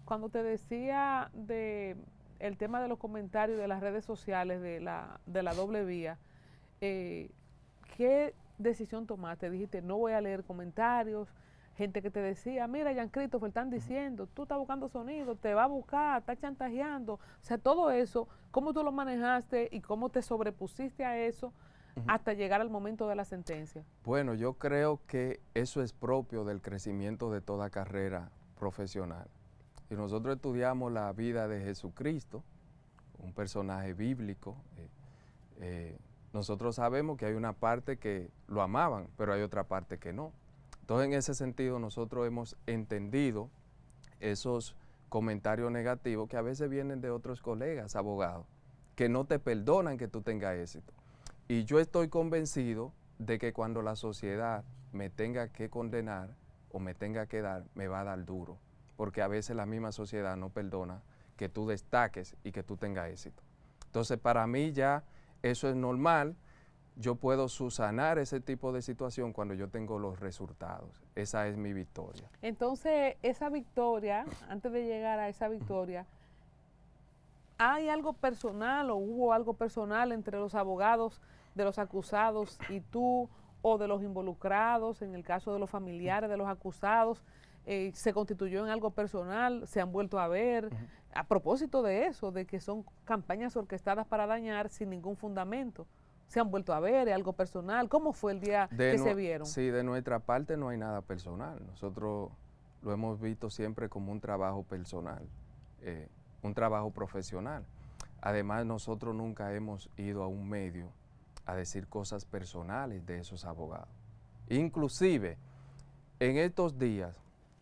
B: Cuando te decía de el tema de los comentarios de las redes sociales de la doble vía, ¿qué decisión tomaste? Dijiste, no voy a leer comentarios, gente que te decía, mira, Jan Christopher, están diciendo, tú estás buscando sonido, te va a buscar, estás chantajeando. O sea, todo eso, ¿cómo tú lo manejaste y cómo te sobrepusiste a eso hasta llegar al momento de la sentencia?
A: Bueno, yo creo que eso es propio del crecimiento de toda carrera profesional. Y nosotros estudiamos la vida de Jesucristo, un personaje bíblico. Nosotros sabemos que hay una parte que lo amaban, pero hay otra parte que no. Entonces, en ese sentido, nosotros hemos entendido esos comentarios negativos que a veces vienen de otros colegas, abogados, que no te perdonan que tú tengas éxito. Y yo estoy convencido de que cuando la sociedad me tenga que condenar o me tenga que dar, me va a dar duro, porque a veces la misma sociedad no perdona que tú destaques y que tú tengas éxito. Entonces, para mí ya eso es normal. Yo puedo subsanar ese tipo de situación cuando yo tengo los resultados. Esa es mi victoria.
B: Entonces, esa victoria, antes de llegar a esa victoria, ¿hay algo personal o hubo algo personal entre los abogados de los acusados y tú o de los involucrados, en el caso de los familiares de los acusados? ¿Se constituyó en algo personal? ¿Se han vuelto a ver? A propósito de eso, de que son campañas orquestadas para dañar sin ningún fundamento. ¿Se han vuelto a ver? ¿Es algo personal? ¿Cómo fue el día que se vieron?
A: Sí, de nuestra parte no hay nada personal. Nosotros lo hemos visto siempre como un trabajo personal, un trabajo profesional. Además, nosotros nunca hemos ido a un medio a decir cosas personales de esos abogados. Inclusive, en estos días,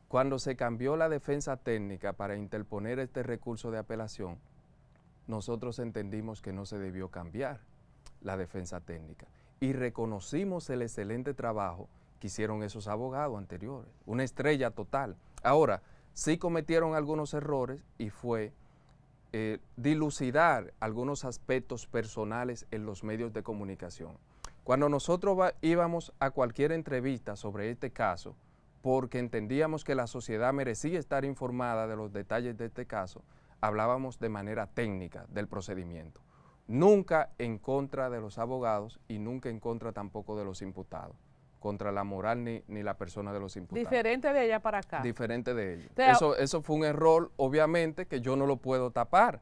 A: cuando se cambió la defensa técnica para interponer este recurso de apelación, nosotros entendimos que no se debió cambiar la defensa técnica y reconocimos el excelente trabajo que hicieron esos abogados anteriores, una estrella total. Ahora, sí cometieron algunos errores y fue dilucidar algunos aspectos personales en los medios de comunicación. Cuando nosotros íbamos a cualquier entrevista sobre este caso, porque entendíamos que la sociedad merecía estar informada de los detalles de este caso, hablábamos de manera técnica del procedimiento. Nunca en contra de los abogados y nunca en contra tampoco de los imputados, contra la moral ni la persona de los imputados.
B: Diferente de allá para acá.
A: Diferente de ellos. Eso fue un error, obviamente, que yo no lo puedo tapar,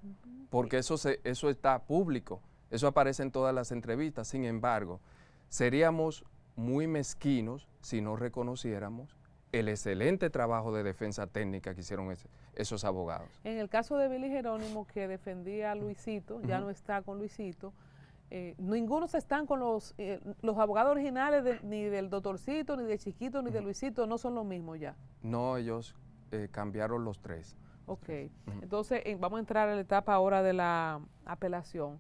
A: porque eso está público, eso aparece en todas las entrevistas. Sin embargo, seríamos muy mezquinos si no reconociéramos el excelente trabajo de defensa técnica que hicieron esos abogados.
B: En el caso de Billy Jerónimo, que defendía a Luisito, ya no está con Luisito, ninguno están con los abogados originales ni del doctorcito, ni de Chiquito, ni de Luisito, no son los mismos ya.
A: No, ellos cambiaron los tres.
B: Ok, entonces vamos a entrar a la etapa ahora de la apelación.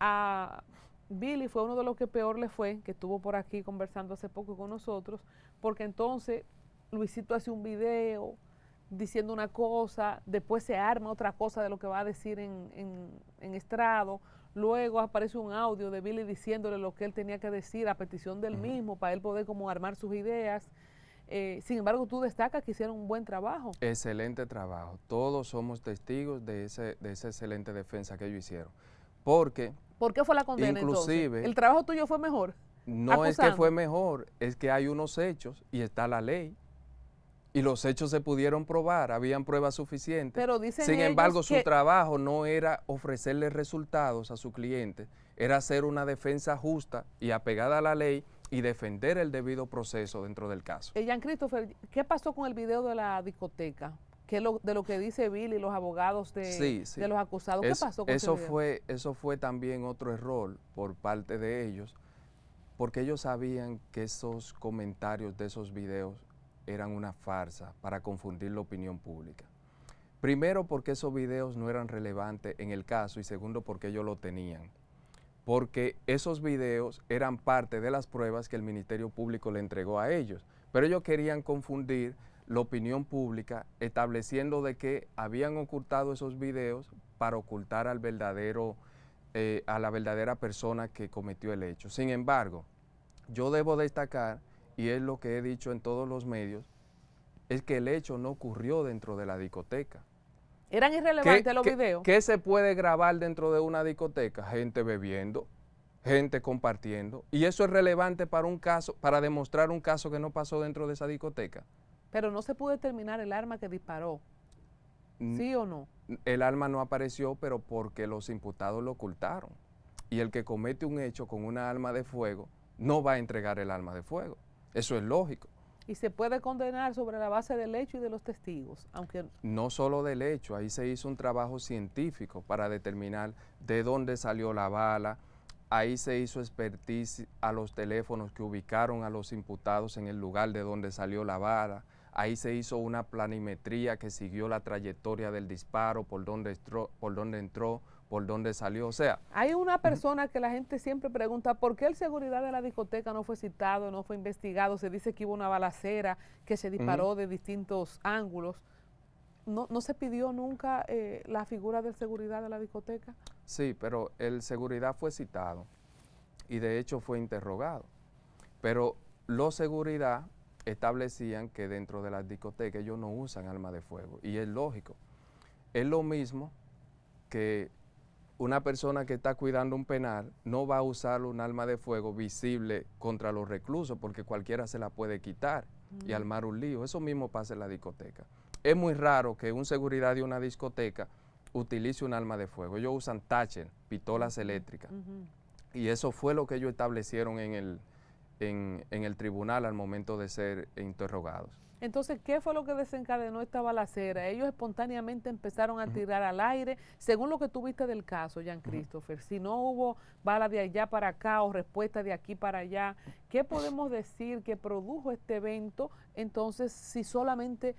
B: A Billy fue uno de los que peor le fue, que estuvo por aquí conversando hace poco con nosotros, porque entonces Luisito hace un video diciendo una cosa, después se arma otra cosa de lo que va a decir en estrado, luego aparece un audio de Billy diciéndole lo que él tenía que decir a petición del mismo, para él poder como armar sus ideas. Sin embargo, tú destacas que hicieron un buen trabajo.
A: Excelente trabajo. Todos somos testigos de esa excelente defensa que ellos hicieron. Porque
B: ¿Por qué fue la condena
A: inclusive,
B: entonces? ¿El trabajo tuyo fue mejor?
A: No es que fue mejor, es que hay unos hechos y está la ley. Y los hechos se pudieron probar, habían pruebas suficientes.
B: Pero dicen
A: Sin embargo,
B: ellos
A: su trabajo no era ofrecerle resultados a su cliente, era hacer una defensa justa y apegada a la ley y defender el debido proceso dentro del caso.
B: Jean Christopher, ¿qué pasó con el video de la discoteca? De lo que dice Billy y los abogados de los acusados. ¿Qué pasó con ese video?
A: Eso fue también otro error por parte de ellos, porque ellos sabían que esos comentarios de esos videos eran una farsa para confundir la opinión pública. Primero, porque esos videos no eran relevantes en el caso, y segundo, porque ellos lo tenían. Porque esos videos eran parte de las pruebas que el Ministerio Público le entregó a ellos. Pero ellos querían confundir la opinión pública, estableciendo de que habían ocultado esos videos para ocultar a la verdadera persona que cometió el hecho. Sin embargo, yo debo destacar, y es lo que he dicho en todos los medios, es que el hecho no ocurrió dentro de la discoteca.
B: ¿Eran irrelevantes los videos?
A: ¿Qué se puede grabar dentro de una discoteca? Gente bebiendo, gente compartiendo. Y eso es relevante para un caso, para demostrar un caso que no pasó dentro de esa discoteca.
B: Pero no se pudo determinar el arma que disparó. ¿Sí o no?
A: El arma no apareció, pero porque los imputados lo ocultaron. Y el que comete un hecho con una arma de fuego no va a entregar el arma de fuego. Eso es lógico.
B: Y se puede condenar sobre la base del hecho y de los testigos, aunque...
A: No solo del hecho, ahí se hizo un trabajo científico para determinar de dónde salió la bala, ahí se hizo expertise a los teléfonos que ubicaron a los imputados en el lugar de donde salió la bala, ahí se hizo una planimetría que siguió la trayectoria del disparo, por dónde entró, por dónde salió, o sea...
B: Hay una persona que la gente siempre pregunta, ¿por qué el seguridad de la discoteca no fue citado, no fue investigado? Se dice que hubo una balacera que se disparó de distintos ángulos. ¿No se pidió nunca la figura del seguridad de la discoteca?
A: Sí, pero el seguridad fue citado y de hecho fue interrogado. Pero los seguridad establecían que dentro de las discotecas ellos no usan armas de fuego y es lógico. Es lo mismo que una persona que está cuidando un penal no va a usar un arma de fuego visible contra los reclusos porque cualquiera se la puede quitar y armar un lío. Eso mismo pasa en la discoteca. Es muy raro que un seguridad de una discoteca utilice un arma de fuego. Ellos usan Thatcher, pistolas eléctricas. Y eso fue lo que ellos establecieron en el tribunal al momento de ser interrogados.
B: Entonces, ¿qué fue lo que desencadenó esta balacera? Ellos espontáneamente empezaron a tirar al aire, según lo que tú viste del caso, Jean Christopher. Si no hubo bala de allá para acá o respuesta de aquí para allá, ¿qué podemos decir que produjo este evento? Entonces, si solamente,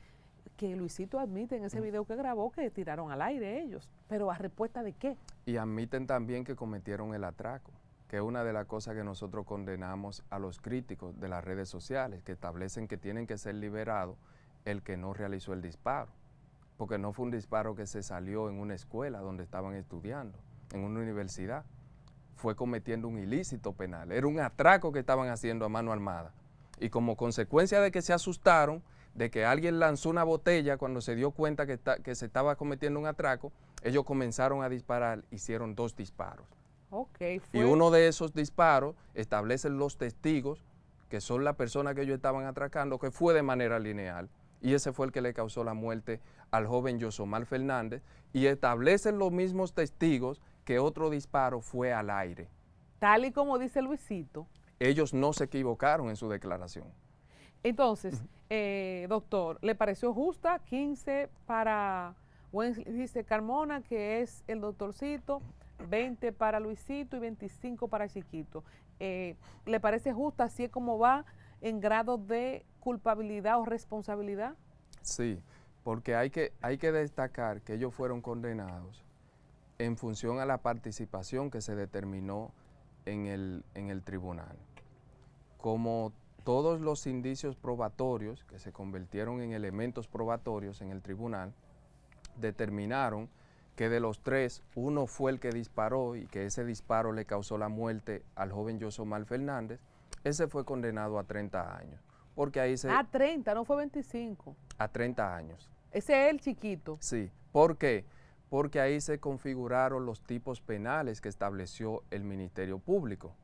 B: que Luisito admite en ese video que grabó que tiraron al aire ellos, pero ¿a respuesta de qué?
A: Y admiten también que cometieron el atraco, que es una de las cosas que nosotros condenamos a los críticos de las redes sociales, que establecen que tienen que ser liberados el que no realizó el disparo, porque no fue un disparo que se salió en una escuela donde estaban estudiando, en una universidad, fue cometiendo un ilícito penal, era un atraco que estaban haciendo a mano armada, y como consecuencia de que se asustaron, de que alguien lanzó una botella cuando se dio cuenta que se estaba cometiendo un atraco, ellos comenzaron a disparar, hicieron 2 disparos. Y uno de esos disparos establecen los testigos, que son la persona que ellos estaban atracando, que fue de manera lineal. Y ese fue el que le causó la muerte al joven Yosomar Fernández. Y establecen los mismos testigos que otro disparo fue al aire.
B: Tal y como dice Luisito.
A: Ellos no se equivocaron en su declaración.
B: Entonces, doctor, ¿le pareció justa 15 para dice Carmona, que es el doctorcito, 20 para Luisito y 25 para Chiquito? ¿Le parece justa así es como va en grado de culpabilidad o responsabilidad?
A: Sí, porque hay que destacar que ellos fueron condenados en función a la participación que se determinó en el tribunal. Como todos los indicios probatorios que se convirtieron en elementos probatorios en el tribunal determinaron que de los 3, uno fue el que disparó y que ese disparo le causó la muerte al joven Yosomar Fernández, ese fue condenado a 30 años. Porque ahí se...
B: A 30, no fue 25.
A: A 30 años.
B: Ese es el chiquito.
A: Sí. ¿Por qué? Porque ahí se configuraron los tipos penales que estableció el Ministerio Público,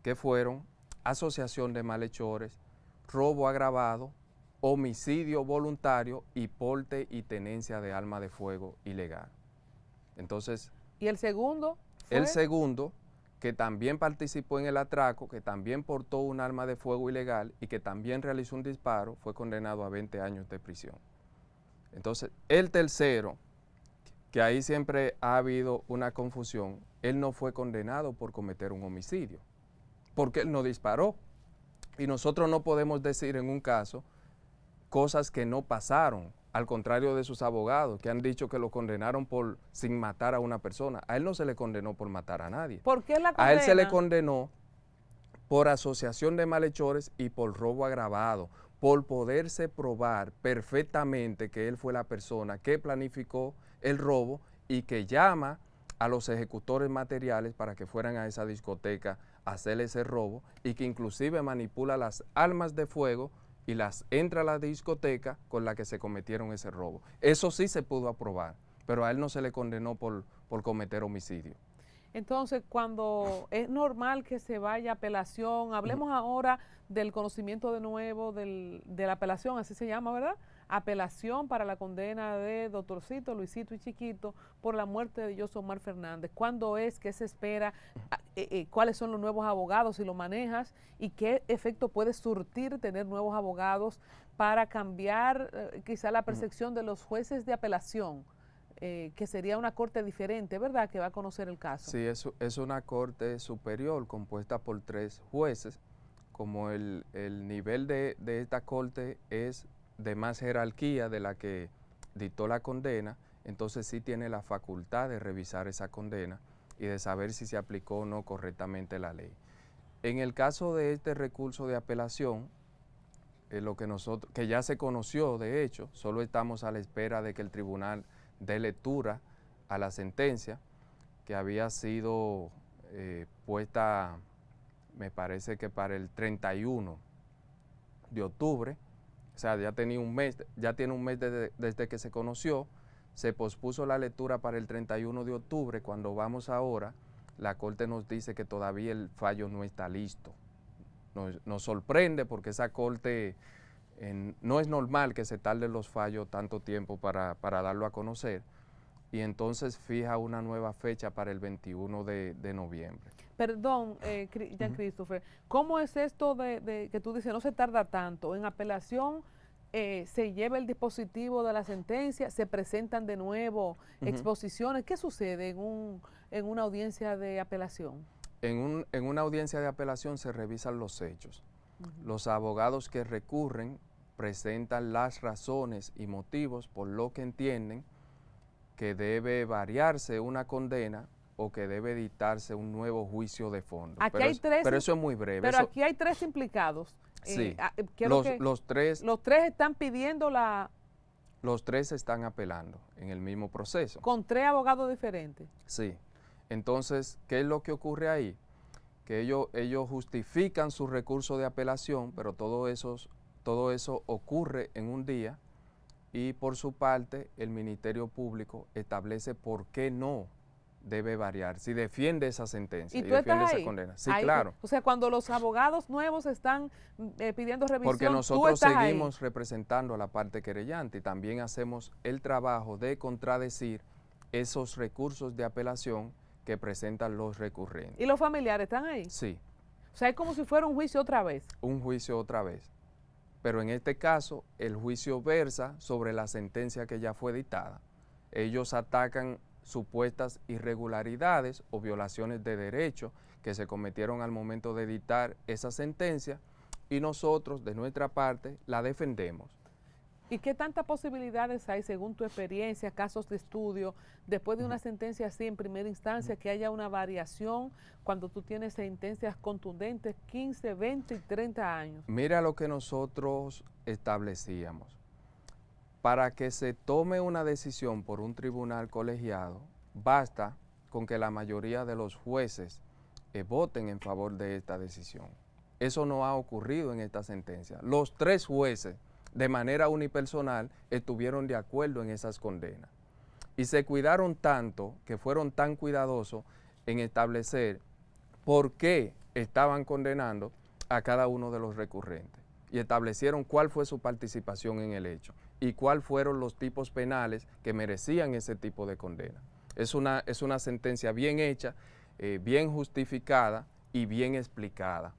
A: que fueron asociación de malhechores, robo agravado, homicidio voluntario y porte y tenencia de arma de fuego ilegal. Entonces,
B: ¿y el segundo?
A: El segundo, que también participó en el atraco, que también portó un arma de fuego ilegal y que también realizó un disparo, fue condenado a 20 años de prisión. Entonces, el tercero, que ahí siempre ha habido una confusión, él no fue condenado por cometer un homicidio, porque él no disparó. Y nosotros no podemos decir en un caso cosas que no pasaron, al contrario de sus abogados, que han dicho que lo condenaron por sin matar a una persona. A él no se le condenó por matar a nadie.
B: ¿Por qué la condena?
A: A él se le condenó por asociación de malhechores y por robo agravado, por poderse probar perfectamente que él fue la persona que planificó el robo y que llama a los ejecutores materiales para que fueran a esa discoteca a hacer ese robo y que inclusive manipula las armas de fuego y las entra a la discoteca con la que se cometieron ese robo. Eso sí se pudo aprobar, pero a él no se le condenó por cometer homicidio.
B: Entonces, cuando es normal que se vaya a apelación, hablemos ahora del conocimiento de nuevo de la apelación, así se llama, ¿verdad? Apelación para la condena de Doctorcito, Luisito y Chiquito por la muerte de Yosomar Fernández. ¿Cuándo es? ¿Qué se espera? ¿Cuáles son los nuevos abogados si lo manejas? ¿Y qué efecto puede surtir tener nuevos abogados para cambiar quizá la percepción de los jueces de apelación? Que sería una corte diferente, ¿verdad?, que va a conocer el caso.
A: Sí, es una corte superior compuesta por 3 jueces. Como el nivel de esta corte es de más jerarquía de la que dictó la condena, entonces sí tiene la facultad de revisar esa condena y de saber si se aplicó o no correctamente la ley. En el caso de este recurso de apelación, lo que ya se conoció de hecho, solo estamos a la espera de que el tribunal dé lectura a la sentencia que había sido puesta, me parece que para el 31 de octubre, o sea, ya tiene un mes desde que se conoció, se pospuso la lectura para el 31 de octubre, cuando vamos ahora, la Corte nos dice que todavía el fallo no está listo. Nos sorprende porque esa Corte, no es normal que se tarden los fallos tanto tiempo para darlo a conocer, y entonces fija una nueva fecha para el 21 de noviembre.
B: Perdón, Jean Christopher, ¿cómo es esto de que tú dices no se tarda tanto? En apelación se lleva el dispositivo de la sentencia, se presentan de nuevo exposiciones. ¿Qué sucede en una audiencia de apelación?
A: En una audiencia de apelación se revisan los hechos. Los abogados que recurren presentan las razones y motivos por lo que entienden que debe variarse una condena o que debe dictarse un nuevo juicio de fondo. Pero eso es muy breve.
B: Pero aquí hay 3 implicados.
A: Sí,
B: los tres están pidiendo
A: Los 3 están apelando en el mismo proceso.
B: ¿Con 3 abogados diferentes?
A: Sí. Entonces, ¿qué es lo que ocurre ahí? Que ellos justifican su recurso de apelación, pero todo eso ocurre en un día y por su parte el Ministerio Público establece por qué no debe variar, si defiende esa sentencia y defiende esa condena. Sí, ahí, claro.
B: O sea, cuando los abogados nuevos están pidiendo revisión,
A: porque nosotros seguimos representando a la parte querellante y también hacemos el trabajo de contradecir esos recursos de apelación que presentan los recurrentes.
B: ¿Y los familiares están ahí?
A: Sí.
B: O sea, es como si fuera un juicio otra vez.
A: Un juicio otra vez. Pero en este caso, el juicio versa sobre la sentencia que ya fue dictada. Ellos atacan supuestas irregularidades o violaciones de derecho que se cometieron al momento de dictar esa sentencia y nosotros, de nuestra parte, la defendemos.
B: ¿Y qué tantas posibilidades hay, según tu experiencia, casos de estudio, después de una sentencia así en primera instancia, que haya una variación cuando tú tienes sentencias contundentes, 15, 20 y 30 años?
A: Mira lo que nosotros establecíamos. Para que se tome una decisión por un tribunal colegiado, basta con que la mayoría de los jueces voten en favor de esta decisión. Eso no ha ocurrido en esta sentencia. Los 3 jueces, de manera unipersonal, estuvieron de acuerdo en esas condenas. Y se cuidaron tanto, que fueron tan cuidadosos en establecer por qué estaban condenando a cada uno de los recurrentes. Y establecieron cuál fue su participación en el hecho y cuáles fueron los tipos penales que merecían ese tipo de condena. Es una sentencia bien hecha, bien justificada y bien explicada.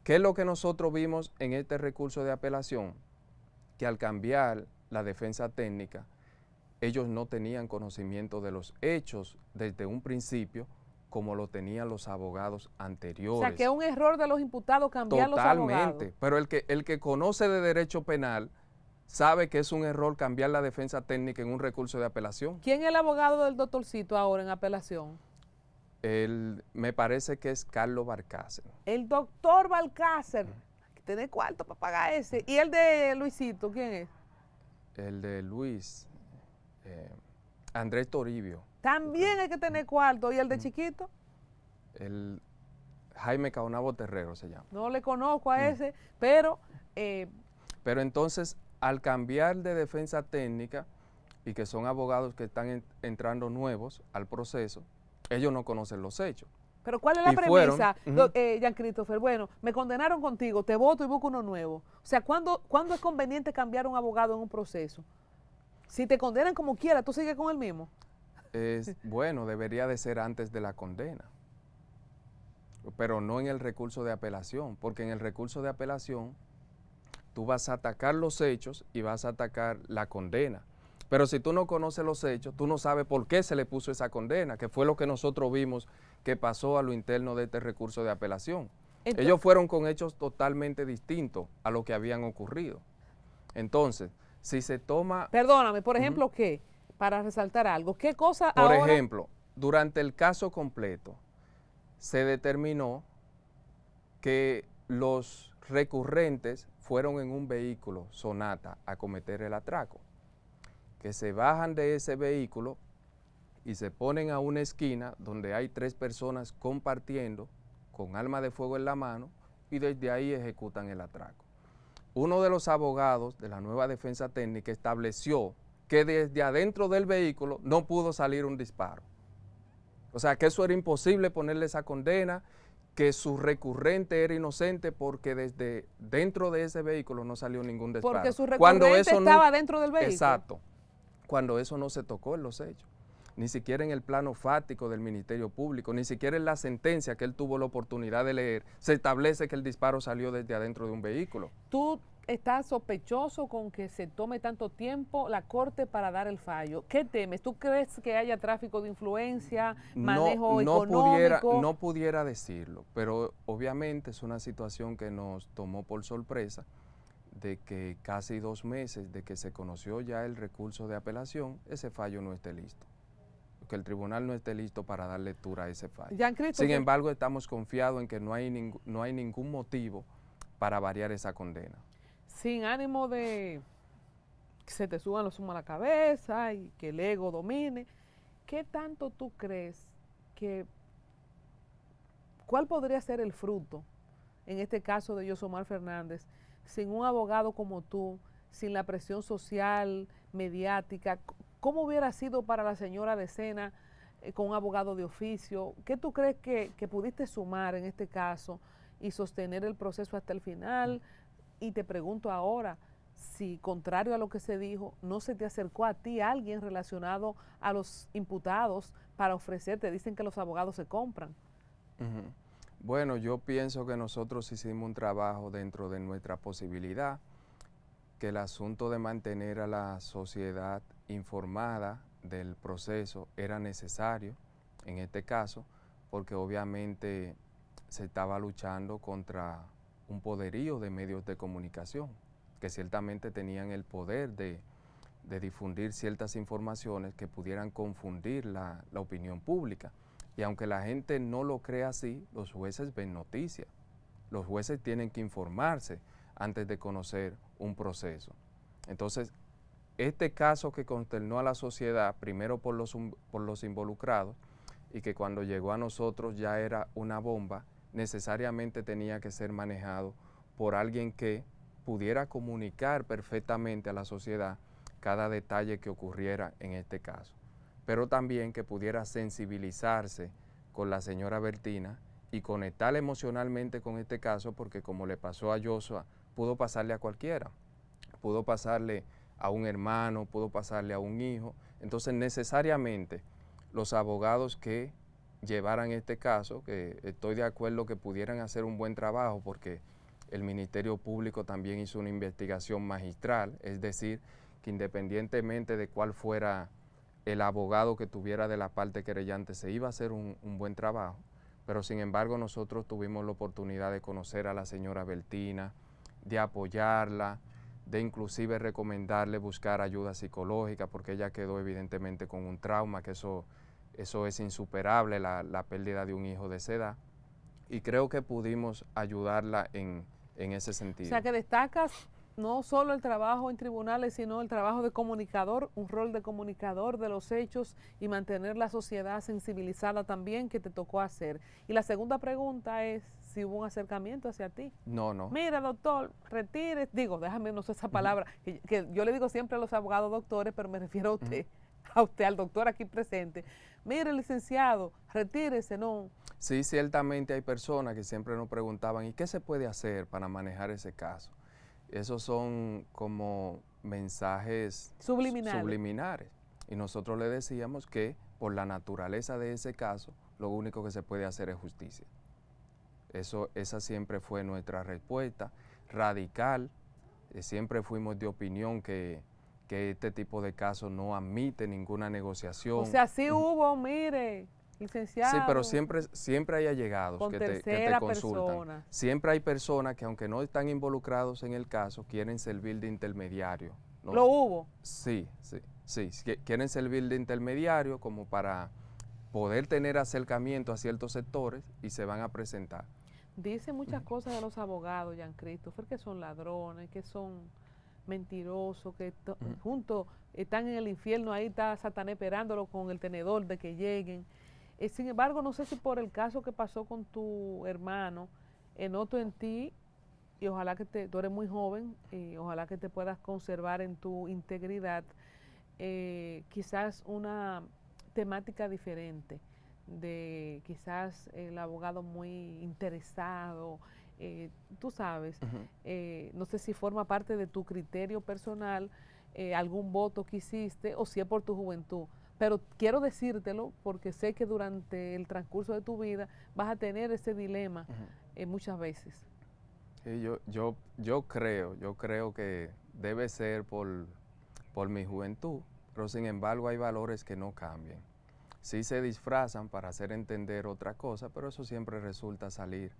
A: ¿Qué es lo que nosotros vimos en este recurso de apelación? Que al cambiar la defensa técnica, ellos no tenían conocimiento de los hechos desde un principio como lo tenían los abogados anteriores.
B: O sea, que es un error de los imputados cambiar los abogados.
A: Totalmente, pero el que conoce de derecho penal sabe que es un error cambiar la defensa técnica en un recurso de apelación.
B: ¿Quién es el abogado del doctorcito ahora en apelación?
A: Me parece que es Carlos Balcácer.
B: El doctor Balcácer. Tiene cuarto para pagar ese. ¿Y el de Luisito, quién es?
A: El de Luis, Andrés Toribio.
B: También hay que tener cuarto. ¿Y el de Chiquito?
A: El Jaime Caonabo Terrero se llama.
B: No le conozco a ese, pero...
A: Pero entonces, al cambiar de defensa técnica, y que son abogados que están entrando nuevos al proceso, ellos no conocen los hechos.
B: Pero ¿cuál es la premisa, Jean Christopher? Bueno, me condenaron contigo, te voto y busco uno nuevo. O sea, ¿cuándo es conveniente cambiar un abogado en un proceso? Si te condenan como quiera, ¿tú sigues con el mismo?
A: Bueno, debería de ser antes de la condena, pero no en el recurso de apelación, porque en el recurso de apelación tú vas a atacar los hechos y vas a atacar la condena. Pero si tú no conoces los hechos, tú no sabes por qué se le puso esa condena, que fue lo que nosotros vimos que pasó a lo interno de este recurso de apelación. Entonces, ellos fueron con hechos totalmente distintos a lo que habían ocurrido. Entonces, si se toma...
B: Perdóname, por ejemplo, ¿qué? Para resaltar algo, ¿qué cosa
A: Por
B: ahora?
A: ejemplo, durante el caso completo, se determinó que los recurrentes fueron en un vehículo Sonata a cometer el atraco, que se bajan de ese vehículo y se ponen a una esquina donde hay 3 personas compartiendo con arma de fuego en la mano y desde ahí ejecutan el atraco. Uno de los abogados de la nueva defensa técnica estableció que desde adentro del vehículo no pudo salir un disparo. O sea, que eso era imposible ponerle esa condena, que su recurrente era inocente porque desde dentro de ese vehículo no salió ningún disparo.
B: Porque su recurrente estaba dentro del vehículo.
A: Exacto. Cuando eso no se tocó en los hechos, ni siquiera en el plano fáctico del Ministerio Público, ni siquiera en la sentencia que él tuvo la oportunidad de leer, se establece que el disparo salió desde adentro de un vehículo.
B: ¿Tú estás sospechoso con que se tome tanto tiempo la Corte para dar el fallo? ¿Qué temes? ¿Tú crees que haya tráfico de influencia, manejo económico?
A: No pudiera decirlo, pero obviamente es una situación que nos tomó por sorpresa, de que casi 2 meses de que se conoció ya el recurso de apelación, ese fallo no esté listo. Que el tribunal no esté listo para dar lectura a ese fallo. Sin embargo, estamos confiados en que no hay ningún motivo para variar esa condena.
B: Sin ánimo de que se te suban los humos a la cabeza y que el ego domine, ¿qué tanto tú crees que, cuál podría ser el fruto, en este caso de Yosomar Fernández, sin un abogado como tú, sin la presión social, mediática? ¿Cómo hubiera sido para la señora Decena con un abogado de oficio? ¿Qué tú crees que pudiste sumar en este caso y sostener el proceso hasta el final? Y te pregunto ahora, si contrario a lo que se dijo, ¿no se te acercó a ti alguien relacionado a los imputados para ofrecerte? Dicen que los abogados se compran.
A: Bueno, yo pienso que nosotros hicimos un trabajo dentro de nuestra posibilidad, que el asunto de mantener a la sociedad informada del proceso era necesario en este caso, porque obviamente se estaba luchando contra un poderío de medios de comunicación, que ciertamente tenían el poder de difundir ciertas informaciones que pudieran confundir la opinión pública. Y aunque la gente no lo crea así, los jueces ven noticias. Los jueces tienen que informarse antes de conocer un proceso. Entonces, este caso que consternó a la sociedad, primero por los involucrados, y que cuando llegó a nosotros ya era una bomba, necesariamente tenía que ser manejado por alguien que pudiera comunicar perfectamente a la sociedad cada detalle que ocurriera en este caso, pero también que pudiera sensibilizarse con la señora Bertina y conectar emocionalmente con este caso, porque como le pasó a Yoshua, pudo pasarle a cualquiera, pudo pasarle a un hermano, pudo pasarle a un hijo. Entonces necesariamente los abogados que llevaran este caso, que estoy de acuerdo que pudieran hacer un buen trabajo, porque el Ministerio Público también hizo una investigación magistral, es decir, que independientemente de cuál fuera el abogado que tuviera de la parte querellante, se iba a hacer un buen trabajo. Pero sin embargo nosotros tuvimos la oportunidad de conocer a la señora Bertina, de apoyarla, de inclusive recomendarle buscar ayuda psicológica, porque ella quedó evidentemente con un trauma, que eso es insuperable, la pérdida de un hijo de esa edad, y creo que pudimos ayudarla en ese sentido.
B: O sea, que destacas no solo el trabajo en tribunales, sino el trabajo de comunicador, un rol de comunicador de los hechos y mantener la sociedad sensibilizada también, que te tocó hacer. Y la segunda pregunta es si hubo un acercamiento hacia ti.
A: No, no.
B: Mira, doctor, retire, digo, déjame, no sé esa palabra, que yo le digo siempre a los abogados doctores, pero me refiero a usted, al doctor aquí presente. Mire, licenciado, retírese, no.
A: Sí, ciertamente hay personas que siempre nos preguntaban, ¿y qué se puede hacer para manejar ese caso? Esos son como mensajes subliminares. Y nosotros le decíamos que por la naturaleza de ese caso, lo único que se puede hacer es justicia. Esa siempre fue nuestra respuesta radical. Siempre fuimos de opinión que este tipo de casos no admite ninguna negociación.
B: O sea, sí hubo, mire, licenciado.
A: Sí, pero siempre hay allegados que te consultan. Persona. Siempre hay personas que, aunque no están involucrados en el caso, quieren servir de intermediario, ¿no?
B: ¿Lo hubo?
A: Sí, quieren servir de intermediario como para poder tener acercamiento a ciertos sectores y se van a presentar.
B: Dice muchas cosas de los abogados, Jean Christopher, que son ladrones, que son mentirosos, que juntos están en el infierno, ahí está Satanás esperándolo con el tenedor de que lleguen. Sin embargo, no sé si por el caso que pasó con tu hermano, noto en ti, y ojalá que tú eres muy joven, ojalá que te puedas conservar en tu integridad, quizás una temática diferente, de quizás el abogado muy interesado, tú sabes, no sé si forma parte de tu criterio personal, algún voto que hiciste o si es por tu juventud, pero quiero decírtelo porque sé que durante el transcurso de tu vida vas a tener ese dilema muchas veces.
A: Sí, yo creo que debe ser por mi juventud, pero sin embargo hay valores que no cambian. Sí se disfrazan para hacer entender otra cosa, pero eso siempre resulta salir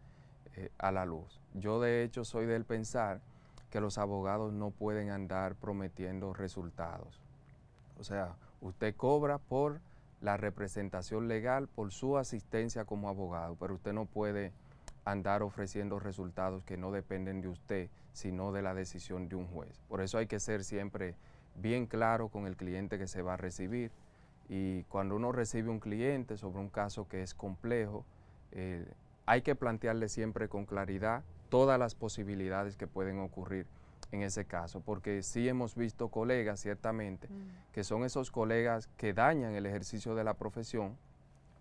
A: a la luz. Yo de hecho soy del pensar que los abogados no pueden andar prometiendo resultados. O sea, usted cobra por la representación legal, por su asistencia como abogado, pero usted no puede andar ofreciendo resultados que no dependen de usted, sino de la decisión de un juez. Por eso hay que ser siempre bien claro con el cliente que se va a recibir. Y cuando uno recibe un cliente sobre un caso que es complejo, hay que plantearle siempre con claridad todas las posibilidades que pueden ocurrir en ese caso, porque sí hemos visto colegas, ciertamente, que son esos colegas que dañan el ejercicio de la profesión,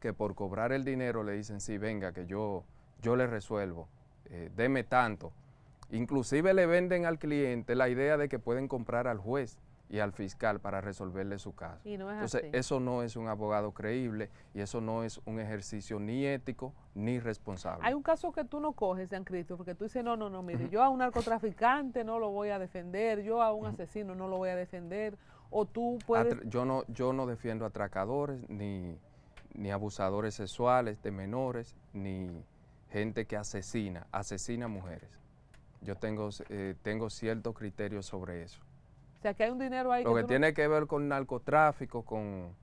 A: que por cobrar el dinero le dicen, sí, venga, que yo le resuelvo, deme tanto. Inclusive le venden al cliente la idea de que pueden comprar al juez y al fiscal para resolverle su caso.
B: Y no es
A: Entonces,
B: así.
A: eso no es un abogado creíble y eso no es un ejercicio ni ético ni responsable.
B: Hay un caso que tú no coges, Jean Christopher, porque tú dices, no, mire, yo a un narcotraficante no lo voy a defender, yo a un asesino no lo voy a defender, o tú puedes...
A: Yo no defiendo atracadores, ni abusadores sexuales de menores, ni gente que asesina mujeres. Yo tengo ciertos criterios sobre eso.
B: O sea, que hay un dinero ahí.
A: Lo que tiene que ver con narcotráfico, con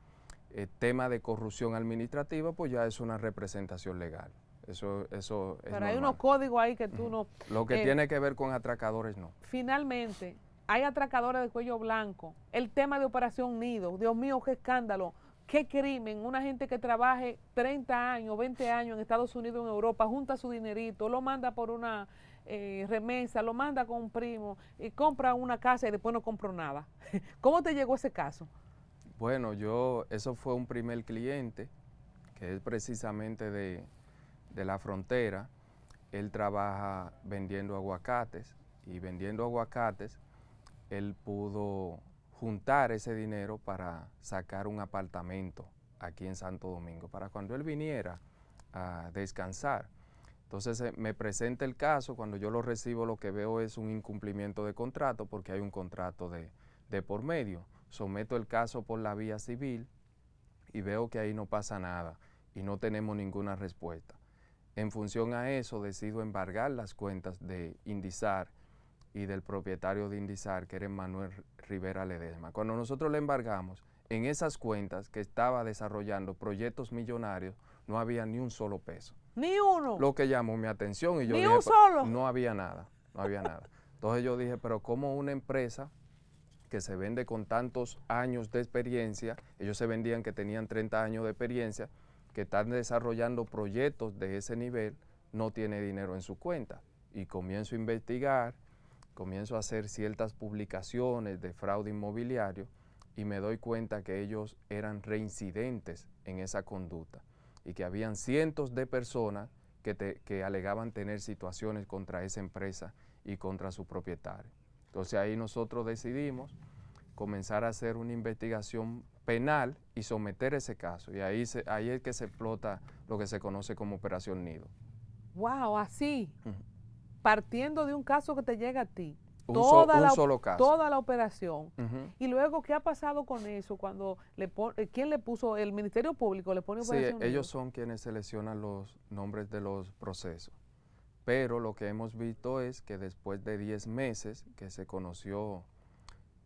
A: tema de corrupción administrativa, pues ya es una representación legal. Eso es
B: Pero hay
A: normal.
B: unos códigos ahí que tú no...
A: Lo que tiene que ver con atracadores, no.
B: Finalmente, hay atracadores de cuello blanco, el tema de Operación Nido, Dios mío, qué escándalo, qué crimen, una gente que trabaje 30 años, 20 años en Estados Unidos, en Europa, junta su dinerito, lo manda por una remesa, lo manda con un primo, y compra una casa y después no compró nada. ¿Cómo te llegó ese caso?
A: Bueno, eso fue un primer cliente, que es precisamente de la frontera. Él trabaja vendiendo aguacates, y vendiendo aguacates, él pudo juntar ese dinero para sacar un apartamento aquí en Santo Domingo, para cuando él viniera a descansar. Entonces me presenta el caso, cuando yo lo recibo lo que veo es un incumplimiento de contrato, porque hay un contrato de por medio. Someto el caso por la vía civil y veo que ahí no pasa nada y no tenemos ninguna respuesta. En función a eso decido embargar las cuentas de Indizar y del propietario de Indizar, que era Manuel Rivera Ledesma. Cuando nosotros le embargamos, en esas cuentas que estaba desarrollando proyectos millonarios, no había ni un solo peso.
B: Ni uno.
A: Lo que llamó mi atención, y yo
B: ni
A: dije,
B: un solo.
A: no había nada, no había nada. Entonces yo dije, pero ¿cómo una empresa que se vende con tantos años de experiencia, ellos se vendían que tenían 30 años de experiencia, que están desarrollando proyectos de ese nivel, no tiene dinero en su cuenta? Y comienzo a investigar, comienzo a hacer ciertas publicaciones de fraude inmobiliario y me doy cuenta que ellos eran reincidentes en esa conducta y que habían cientos de personas que alegaban tener situaciones contra esa empresa y contra su propietario. Entonces ahí nosotros decidimos comenzar a hacer una investigación penal y someter ese caso. Y ahí es que se explota lo que se conoce como Operación Nido.
B: Wow, así, partiendo de un caso que te llega a ti.
A: Un solo caso.
B: Toda la operación. Y luego, ¿qué ha pasado con eso? Cuando ¿quién le puso? ¿El Ministerio Público le pone Operación Nido?
A: Sí, ellos son quienes seleccionan los nombres de los procesos. Pero lo que hemos visto es que después de 10 meses que se conoció,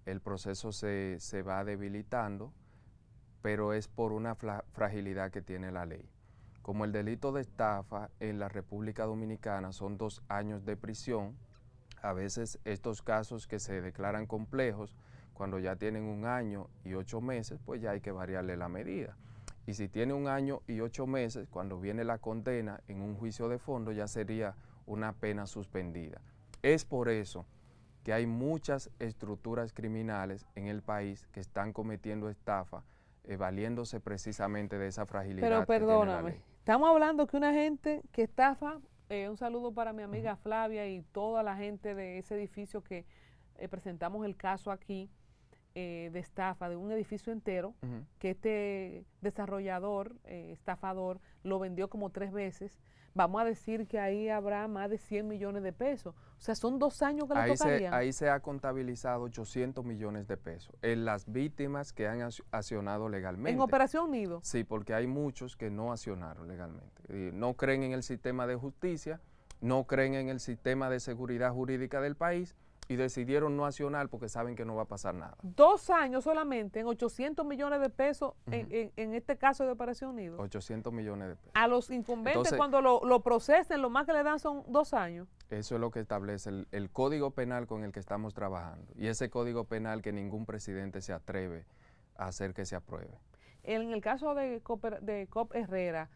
A: el proceso se va debilitando, pero es por una fragilidad que tiene la ley. Como el delito de estafa en la República Dominicana son 2 años de prisión, a veces estos casos que se declaran complejos, cuando ya tienen 1 año y 8 meses, pues ya hay que variarle la medida. Y si tiene 1 año y 8 meses, cuando viene la condena en un juicio de fondo, ya sería una pena suspendida. Es por eso que hay muchas estructuras criminales en el país que están cometiendo estafa, valiéndose precisamente de esa fragilidad.
B: Pero perdóname,
A: que tiene la ley.
B: Estamos hablando que una gente que estafa, un saludo para mi amiga Flavia y toda la gente de ese edificio que presentamos el caso aquí de estafa de un edificio entero, que este desarrollador, estafador, lo vendió como 3 veces. Vamos a decir que ahí habrá más de 100 millones de pesos. O sea, son 2 años que le tocarían.
A: Ahí se ha contabilizado 800 millones de pesos en las víctimas que han accionado legalmente.
B: ¿En Operación Nido?
A: Sí, porque hay muchos que no accionaron legalmente. No creen en el sistema de justicia, no creen en el sistema de seguridad jurídica del país y decidieron no accionar porque saben que no va a pasar nada.
B: 2 años solamente en 800 millones de pesos en este caso de Operación Nido.
A: 800 millones de pesos.
B: A los incumbentes,
A: Entonces,
B: cuando lo procesen, lo más que le dan son 2 años.
A: Eso es lo que establece el código penal con el que estamos trabajando. Y ese código penal que ningún presidente se atreve a hacer que se apruebe.
B: En el caso de Cop Herrera,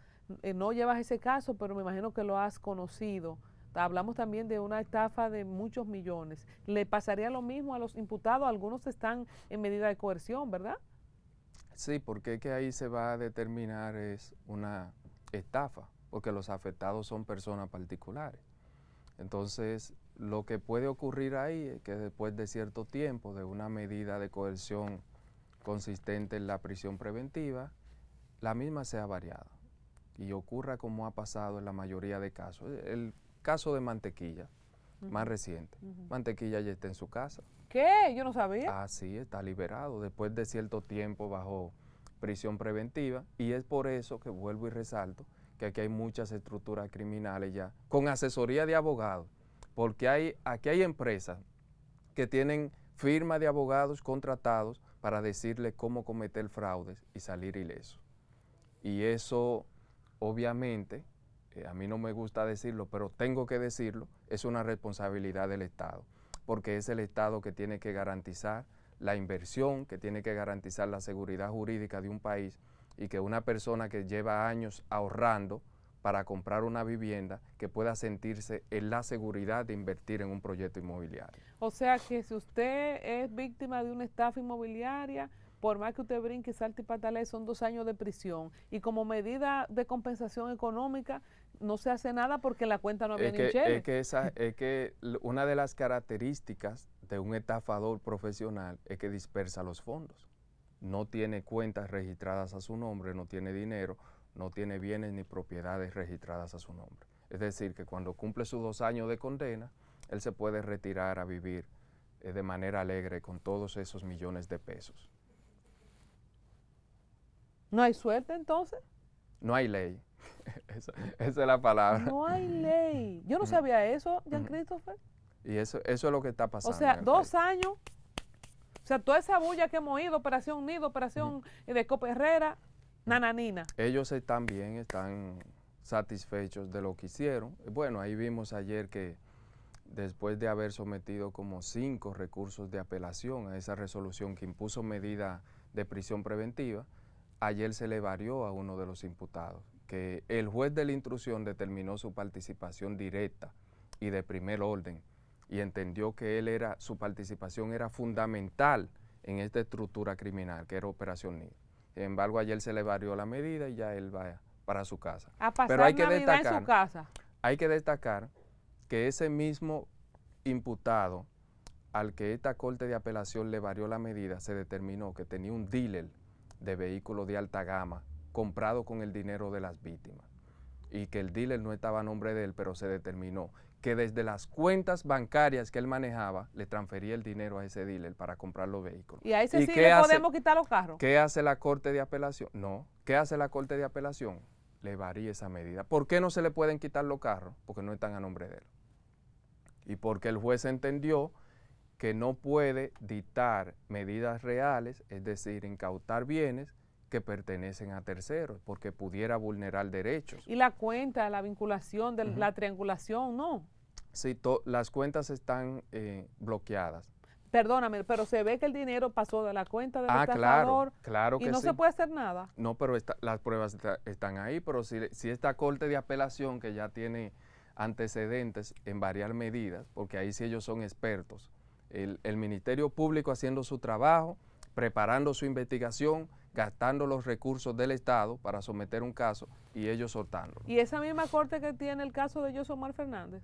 B: no llevas ese caso, pero me imagino que lo has conocido. Hablamos también de una estafa de muchos millones. ¿Le pasaría lo mismo a los imputados? Algunos están en medida de coerción, ¿verdad?
A: Sí, porque es que ahí se va a determinar es una estafa, porque los afectados son personas particulares. Entonces, lo que puede ocurrir ahí es que después de cierto tiempo de una medida de coerción consistente en la prisión preventiva, la misma sea variada y ocurra como ha pasado en la mayoría de casos. El caso de Mantequilla, más reciente. Mantequilla ya está en su casa.
B: ¿Qué? Yo no sabía.
A: Ah, sí, está liberado después de cierto tiempo bajo prisión preventiva y es por eso que vuelvo y resalto que aquí hay muchas estructuras criminales ya con asesoría de abogados, porque aquí hay empresas que tienen firma de abogados contratados para decirle cómo cometer fraudes y salir ileso. Y eso, obviamente, a mí no me gusta decirlo, pero tengo que decirlo, es una responsabilidad del Estado. porque es el Estado que tiene que garantizar la inversión, que tiene que garantizar la seguridad jurídica de un país, y que una persona que lleva años ahorrando para comprar una vivienda, que pueda sentirse en la seguridad de invertir en un proyecto inmobiliario.
B: O sea que si usted es víctima de una estafa inmobiliaria, por más que usted brinque, salte y patale, son 2 años de prisión. Y como medida de compensación económica, no se hace nada porque en la cuenta no había ni un chele.
A: Es que una de las características de un estafador profesional es que dispersa los fondos. No tiene cuentas registradas a su nombre, no tiene dinero, no tiene bienes ni propiedades registradas a su nombre. Es decir, que cuando cumple sus 2 años de condena, él se puede retirar a vivir de manera alegre con todos esos millones de pesos.
B: ¿No hay suerte entonces?
A: No hay ley. Esa es la palabra.
B: No hay ley. Yo no sabía eso, Jean Christopher.
A: Y eso es lo que está pasando.
B: O sea, 2 años. O sea, toda esa bulla que hemos ido, Operación Nido, Operación de Copa Herrera, nananina.
A: Ellos están bien, están satisfechos de lo que hicieron. Bueno, ahí vimos ayer que después de haber sometido como 5 recursos de apelación a esa resolución que impuso medida de prisión preventiva, ayer se le varió a uno de los imputados, que el juez de la instrucción determinó su participación directa y de primer orden, y entendió que su participación era fundamental en esta estructura criminal, que era Operación Nido. Sin embargo, ayer se le varió la medida y ya él va para su casa.
B: A pasar Navidad en su casa.
A: Hay que destacar que ese mismo imputado al que esta Corte de Apelación le varió la medida, se determinó que tenía un dealer de vehículos de alta gama comprado con el dinero de las víctimas, y que el dealer no estaba a nombre de él, pero se determinó que desde las cuentas bancarias que él manejaba, le transfería el dinero a ese dealer para comprar los vehículos.
B: ¿Y a ese sí le podemos quitar los carros?
A: ¿Qué hace la Corte de Apelación? No. ¿Qué hace la Corte de Apelación? Le varía esa medida. ¿Por qué no se le pueden quitar los carros? Porque no están a nombre de él. Y porque el juez entendió que no puede dictar medidas reales, es decir, incautar bienes que pertenecen a terceros, porque pudiera vulnerar derechos.
B: Y la cuenta, la vinculación, la triangulación, ¿no?
A: Sí, las cuentas están bloqueadas.
B: Perdóname, pero se ve que el dinero pasó de la cuenta del estafador,
A: claro que sí.
B: Y no se puede hacer nada.
A: No, pero las pruebas están ahí, pero si esta Corte de Apelación, que ya tiene antecedentes en varias medidas, porque ahí sí ellos son expertos, el Ministerio Público haciendo su trabajo, preparando su investigación, gastando los recursos del Estado para someter un caso y ellos soltándolo.
B: ¿Y esa misma Corte que tiene el caso de Josomar Fernández?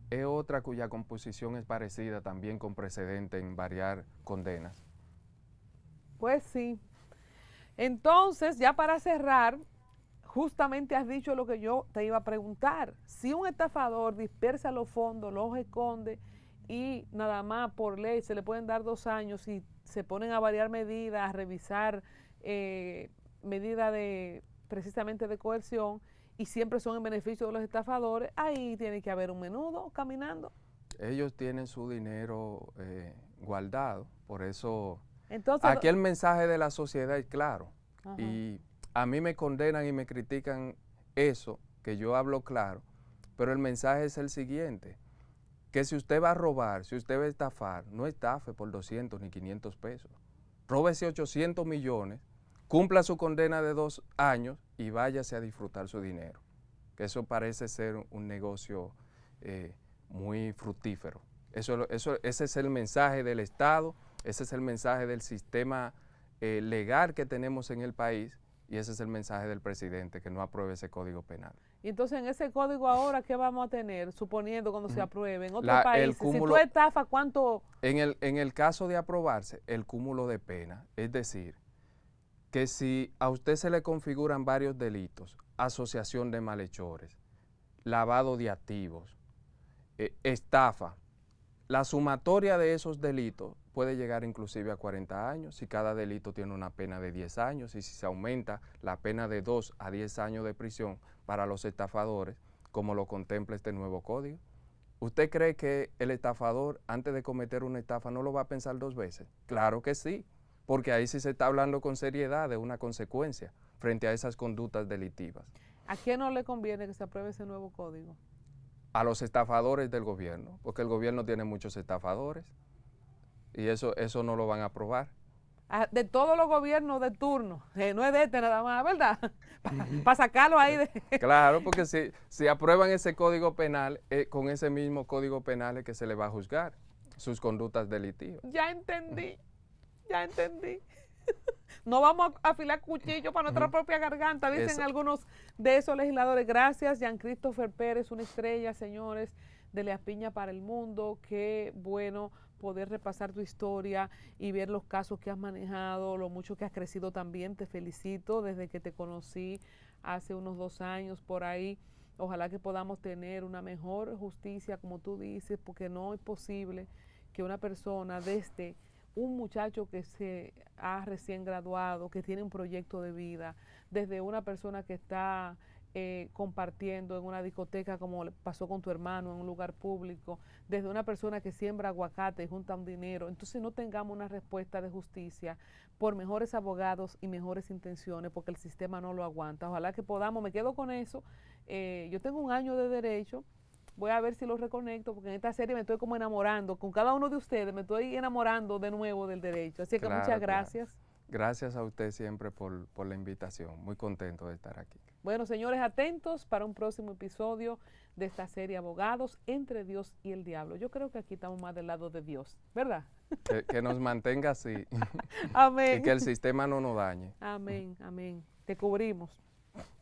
A: Es otra cuya composición es parecida, también con precedente en variar condenas.
B: Pues sí. Entonces, ya para cerrar, justamente has dicho lo que yo te iba a preguntar. Si un estafador dispersa los fondos, los esconde y nada más por ley se le pueden dar 2 años y se ponen a variar medidas, a revisar medidas precisamente de coerción, y siempre son en beneficio de los estafadores, ahí tiene que haber un menudo caminando.
A: Ellos tienen su dinero guardado, por eso
B: entonces,
A: aquí el mensaje de la sociedad es claro.
B: Ajá.
A: Y a mí me condenan y me critican eso, que yo hablo claro, pero el mensaje es el siguiente, que si usted va a robar, si usted va a estafar, no estafe por 200 ni 500 pesos. Róbese 800 millones, cumpla su condena de 2 años y váyase a disfrutar su dinero. Que eso parece ser un negocio muy fructífero. Ese es el mensaje del Estado, ese es el mensaje del sistema legal que tenemos en el país, y ese es el mensaje del presidente, que no apruebe ese código penal.
B: Y entonces en ese código ahora, ¿qué vamos a tener? Suponiendo cuando se apruebe en otros países. Si tú estafas, ¿cuánto? En
A: el caso de aprobarse, el cúmulo de pena, es decir, que si a usted se le configuran varios delitos, asociación de malhechores, lavado de activos, estafa, la sumatoria de esos delitos puede llegar inclusive a 40 años, si cada delito tiene una pena de 10 años, y si se aumenta la pena de 2 a 10 años de prisión para los estafadores, como lo contempla este nuevo código. ¿Usted cree que el estafador, antes de cometer una estafa, no lo va a pensar 2 veces? Claro que sí, porque ahí sí se está hablando con seriedad de una consecuencia frente a esas conductas delictivas.
B: ¿A quién no le conviene que se apruebe ese nuevo código?
A: a los estafadores del gobierno, porque el gobierno tiene muchos estafadores y eso no lo van a aprobar.
B: De todos los gobiernos de turno, no es de este nada más, ¿verdad? Para sacarlo ahí de...
A: Claro, porque si aprueban ese código penal, con ese mismo código penal es que se le va a juzgar sus conductas delictivas.
B: Ya entendí, ya entendí. No vamos a afilar cuchillo para nuestra propia garganta, dicen algunos de esos legisladores. Gracias, Jean Christopher Pérez, una estrella, señores, de Leas Piña para el mundo. Qué bueno poder repasar tu historia y ver los casos que has manejado, lo mucho que has crecido también. Te felicito desde que te conocí hace unos 2 años por ahí. Ojalá que podamos tener una mejor justicia, como tú dices, porque no es posible que una persona desde un muchacho que se ha recién graduado, que tiene un proyecto de vida, desde una persona que está compartiendo en una discoteca como pasó con tu hermano en un lugar público, desde una persona que siembra aguacate y junta un dinero, entonces no tengamos una respuesta de justicia por mejores abogados y mejores intenciones, porque el sistema no lo aguanta. Ojalá que podamos, me quedo con eso. Yo tengo 1 año de derecho. Voy a ver si lo reconecto, porque en esta serie me estoy como enamorando. Con cada uno de ustedes me estoy enamorando de nuevo del derecho. Así que muchas gracias.
A: Claro. Gracias a usted siempre por la invitación. Muy contento de estar aquí.
B: Bueno, señores, atentos para un próximo episodio de esta serie Abogados entre Dios y el Diablo. Yo creo que aquí estamos más del lado de Dios, ¿verdad?
A: Que nos mantenga así.
B: Amén.
A: Y que el sistema no nos dañe.
B: Amén, amén. Te cubrimos.